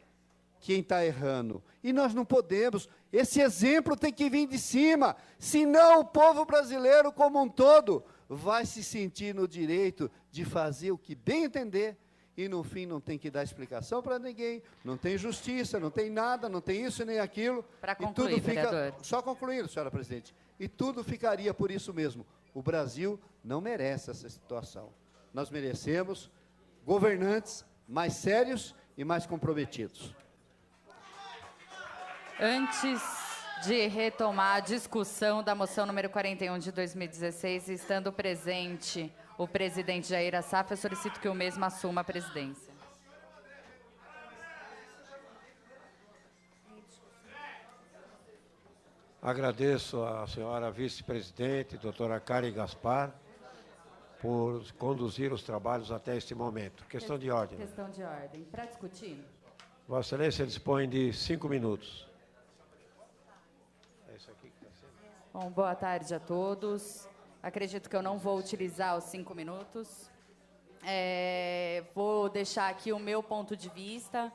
S6: quem está errando. E nós não podemos, esse exemplo tem que vir de cima, senão o povo brasileiro como um todo vai se sentir no direito de fazer o que bem entender, e no fim não tem que dar explicação para ninguém, não tem justiça, não tem nada, não tem isso nem aquilo.
S10: Para
S6: e
S10: concluir,
S6: tudo fica,
S10: vereador.
S6: só concluindo, senhora presidente, e tudo ficaria por isso mesmo. O Brasil não merece essa situação. Nós merecemos governantes mais sérios e mais comprometidos.
S10: Antes de retomar a discussão da moção número 41 de 2016, estando presente o presidente Jair Assaf, eu solicito que o mesmo assuma a presidência.
S1: Agradeço à senhora vice-presidente, doutora Karen Gaspar, por conduzir os trabalhos até este momento. Questão de ordem.
S10: Questão de ordem. Para discutir.
S1: Vossa Excelência dispõe de 5 minutos. É isso aqui que está sendo.
S10: Bom, boa tarde a todos. Acredito que eu não vou utilizar os 5 minutos. Vou deixar aqui o meu ponto de vista.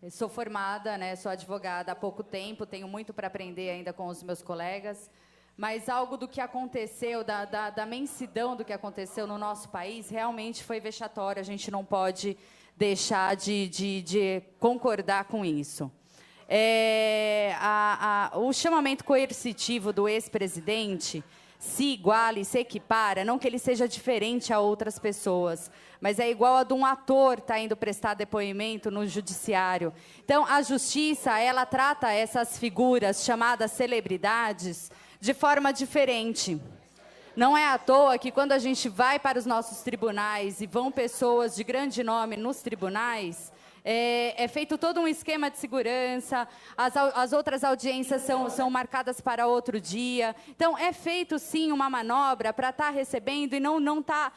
S10: Eu sou formada, né, sou advogada há pouco tempo, tenho muito para aprender ainda com os meus colegas, mas algo do que aconteceu, da imensidão do que aconteceu no nosso país, realmente foi vexatório, a gente não pode deixar de concordar com isso. O chamamento coercitivo do ex-presidente se iguala, se equipara, não que ele seja diferente a outras pessoas, mas é igual a de um ator estar indo prestar depoimento no judiciário. Então, a justiça, ela trata essas figuras chamadas celebridades de forma diferente. Não é à toa que quando a gente vai para os nossos tribunais e vão pessoas de grande nome nos tribunais, é feito todo um esquema de segurança, as outras audiências são marcadas para outro dia. Então, é feito, sim, uma manobra para estar recebendo e não estar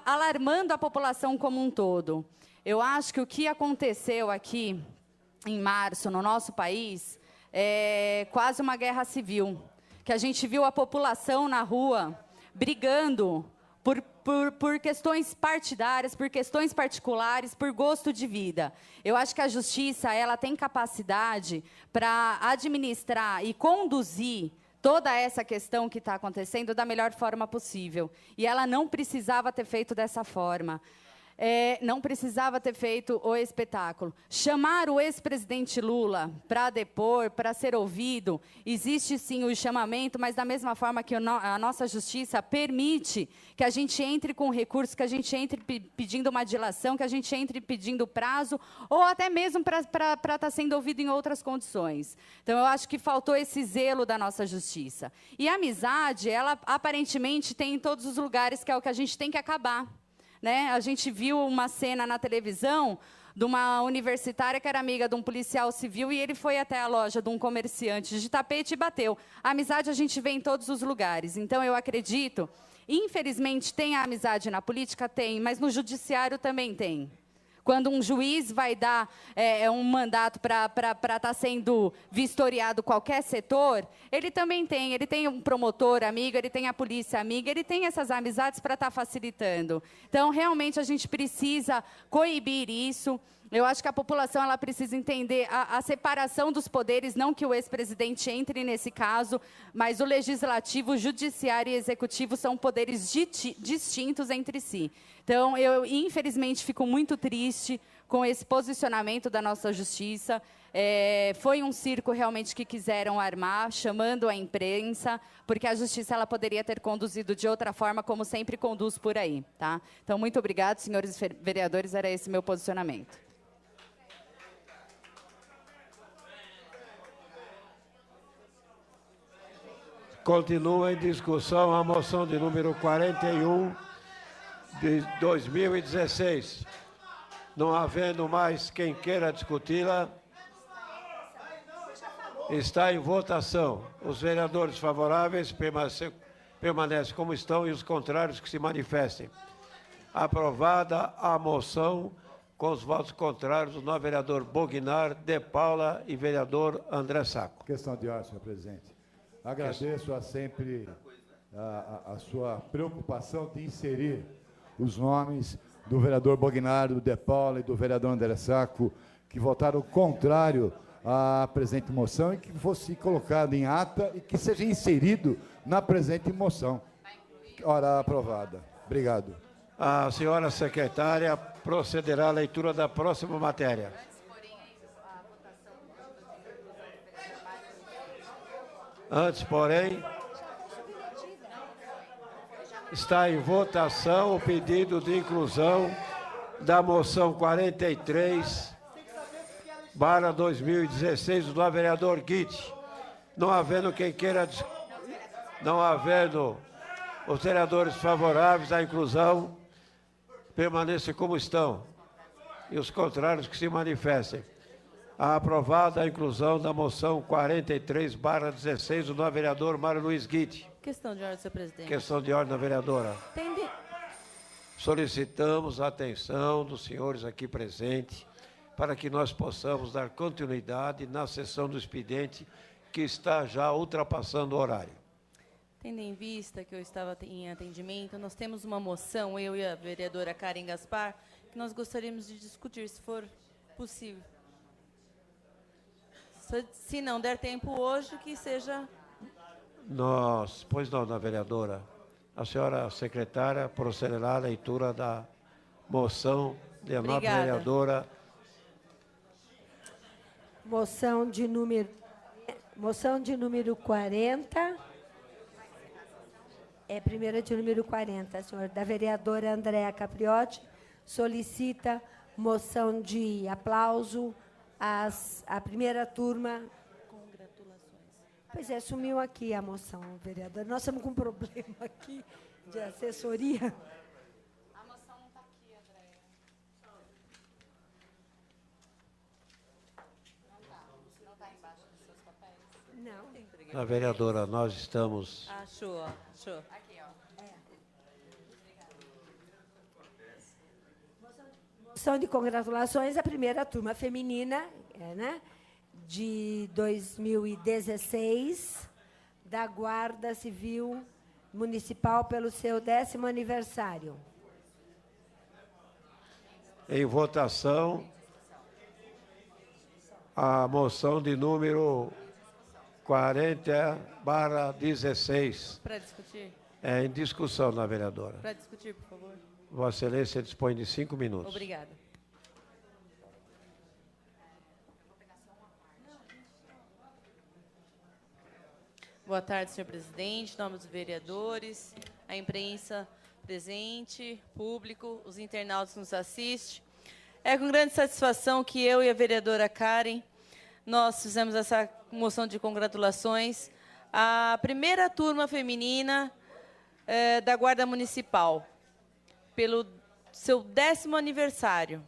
S10: alarmando a população como um todo. Eu acho que o que aconteceu aqui, em março, no nosso país, é quase uma guerra civil, que a gente viu a população na rua brigando por questões partidárias, por questões particulares, por gosto de vida. Eu acho que a justiça, ela tem capacidade para administrar e conduzir toda essa questão que está acontecendo da melhor forma possível. E ela não precisava ter feito dessa forma. Não precisava ter feito o espetáculo. Chamar o ex-presidente Lula para depor, para ser ouvido, existe sim o chamamento, mas da mesma forma que a nossa justiça permite que a gente entre com recurso, que a gente entre pedindo uma dilação, que a gente entre pedindo prazo, ou até mesmo para estar sendo ouvido em outras condições. Então, eu acho que faltou esse zelo da nossa justiça. E a amizade, ela aparentemente tem em todos os lugares, que é o que a gente tem que acabar. Né? A gente viu uma cena na televisão de uma universitária que era amiga de um policial civil e ele foi até a loja de um comerciante de tapete e bateu. A amizade a gente vê em todos os lugares. Então, eu acredito, infelizmente, tem a amizade na política? Tem, mas no judiciário também tem. Quando um juiz vai dar um mandato para estar sendo vistoriado qualquer setor, ele também tem. Ele tem um promotor amigo, ele tem a polícia amiga, ele tem essas amizades para estar facilitando. Então, realmente, a gente precisa coibir isso. Eu acho que a população ela precisa entender a separação dos poderes, não que o ex-presidente entre nesse caso, mas o legislativo, o judiciário e o executivo são poderes distintos entre si. Então, eu, infelizmente, fico muito triste com esse posicionamento da nossa justiça. Foi um circo realmente que quiseram armar, chamando a imprensa, porque a justiça ela poderia ter conduzido de outra forma, como sempre conduz por aí. Tá? Então, muito obrigado, senhores vereadores, era esse meu posicionamento.
S1: Continua em discussão a moção de número 41 de 2016. Não havendo mais quem queira discuti-la, está em votação. Os vereadores favoráveis permanecem como estão e os contrários que se manifestem. Aprovada a moção com os votos contrários do novo vereador Bognar, De Paula e vereador André Sacco.
S2: Questão de ordem, senhor presidente. Agradeço sempre a sua preocupação de inserir os nomes do vereador Bognar, do De Paula e do vereador André Sacco, que votaram contrário à presente moção e que fosse colocado em ata e que seja inserido na presente moção. Ora aprovada. Obrigado.
S1: A senhora secretária procederá à leitura da próxima matéria. Antes, porém, está em votação o pedido de inclusão da moção 43/2016 do vereador Guite. Não havendo quem queira, não havendo os vereadores favoráveis à inclusão, permaneçam como estão. E os contrários que se manifestem. A aprovada a inclusão da moção 43/16 do vereador Mário Luiz Guite.
S5: Questão de ordem, senhor presidente.
S1: Questão de ordem da vereadora.
S5: Entendi.
S1: Solicitamos a atenção dos senhores aqui presentes para que nós possamos dar continuidade na sessão do expediente que está já ultrapassando o horário.
S5: Tendo em vista que eu estava em atendimento, nós temos uma moção, eu e a vereadora Karen Gaspar, que nós gostaríamos de discutir, se for possível. Se não der tempo hoje, que seja...
S1: Pois não, vereadora. A senhora secretária procederá à leitura da moção da nova vereadora.
S3: Moção de número 40. É primeira de número 40, senhor. Da vereadora Andréa Capriotti, solicita moção de aplauso à primeira turma. Pois é, sumiu aqui a moção, vereadora. Nós estamos com um problema aqui de assessoria.
S10: A moção não está aqui, Andréia. Não está embaixo dos seus papéis?
S3: Não.
S1: A vereadora, nós estamos...
S5: Achou.
S10: Aqui, ó.
S3: Moção de congratulações à primeira turma feminina, né? De 2016, da Guarda Civil Municipal pelo seu 10º aniversário.
S1: Em votação, a moção de número 40/16.
S5: Para discutir?
S1: É em discussão, vereadora.
S5: Para discutir, por favor.
S1: Vossa Excelência dispõe de 5 minutos.
S5: Obrigada. Boa tarde, senhor presidente, em nome dos vereadores, a imprensa presente, público, os internautas que nos assistem. É com grande satisfação que eu e a vereadora Karen, nós fizemos essa moção de congratulações à primeira turma feminina da Guarda Municipal, pelo seu 10º aniversário.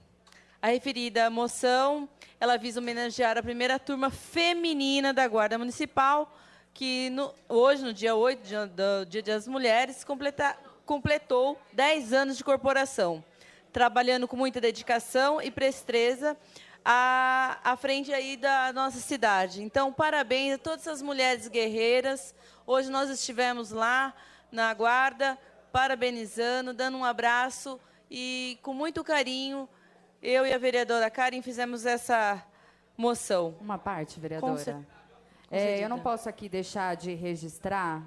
S5: A referida moção, ela visa homenagear a primeira turma feminina da Guarda Municipal, que hoje, no dia 8, do Dia das Mulheres, completou 10 anos de corporação, trabalhando com muita dedicação e presteza à frente aí da nossa cidade. Então, parabéns a todas as mulheres guerreiras. Hoje nós estivemos lá na Guarda, parabenizando, dando um abraço e, com muito carinho, eu e a vereadora Karen fizemos essa moção.
S10: Uma parte, vereadora. Eu não posso aqui deixar de registrar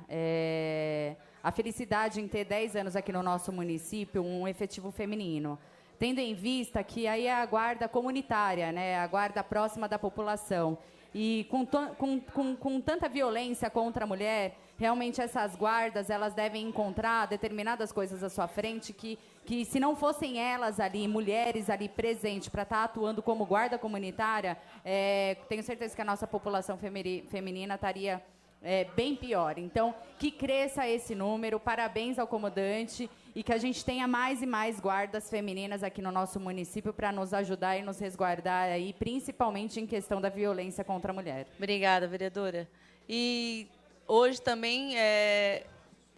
S10: a felicidade em ter 10 anos aqui no nosso município, um efetivo feminino. Tendo em vista que aí é a guarda comunitária, né, a guarda próxima da população. E com tanta violência contra a mulher, realmente essas guardas elas devem encontrar determinadas coisas à sua frente que se não fossem elas ali, mulheres ali presentes para estar atuando como guarda comunitária, tenho certeza que a nossa população feminina estaria bem pior. Então, que cresça esse número, parabéns ao comandante e que a gente tenha mais e mais guardas femininas aqui no nosso município para nos ajudar e nos resguardar aí, principalmente em questão da violência contra a mulher.
S5: Obrigada, vereadora. E hoje também,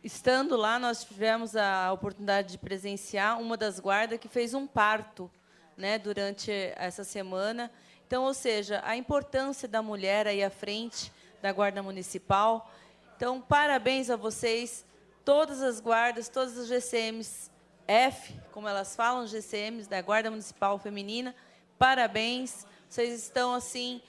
S5: estando lá, nós tivemos a oportunidade de presenciar uma das guardas que fez um parto, né, durante essa semana. Então, ou seja, a importância da mulher aí à frente da Guarda Municipal. Então, parabéns a vocês, todas as guardas, todas as GCMs F, como elas falam, GCMs da Guarda Municipal Feminina. Parabéns, vocês estão assim,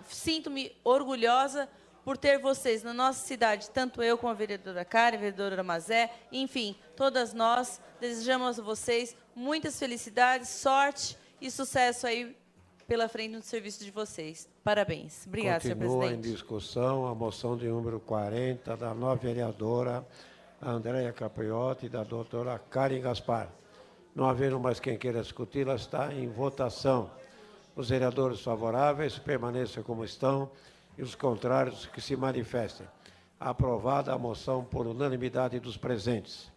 S5: sinto-me orgulhosa por ter vocês na nossa cidade, tanto eu como a vereadora Karen, a vereadora Mazé, enfim, todas nós desejamos a vocês muitas felicidades, sorte e sucesso aí pela frente no serviço de vocês. Parabéns. Obrigada, senhor
S1: presidente. Continua em
S5: presidente.
S1: discussão a moção de número 40 da nova vereadora Andréia Capriotti e da doutora Karen Gaspar. Não havendo mais quem queira discutir, ela está em votação. Os vereadores favoráveis permaneçam como estão e os contrários que se manifestem. Aprovada a moção por unanimidade dos presentes.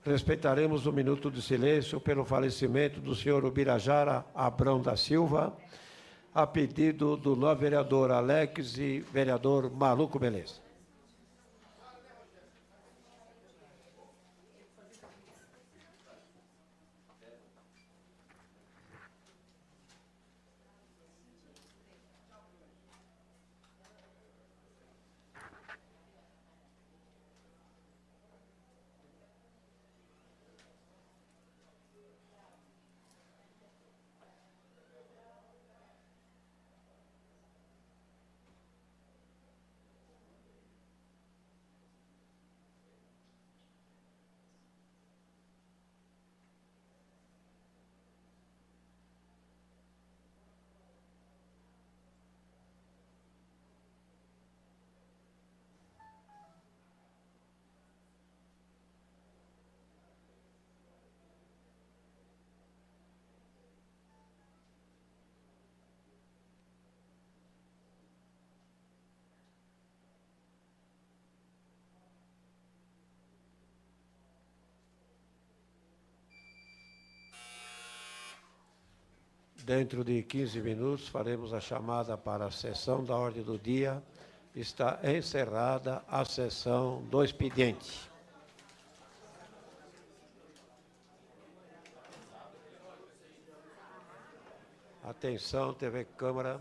S1: Respeitaremos um minuto de silêncio pelo falecimento do senhor Ubirajara Abrão da Silva, a pedido do novo vereador Alex e vereador Maluco Beleza. Dentro de 15 minutos, faremos a chamada para a sessão da ordem do dia. Está encerrada a sessão do expediente. Atenção, TV Câmara.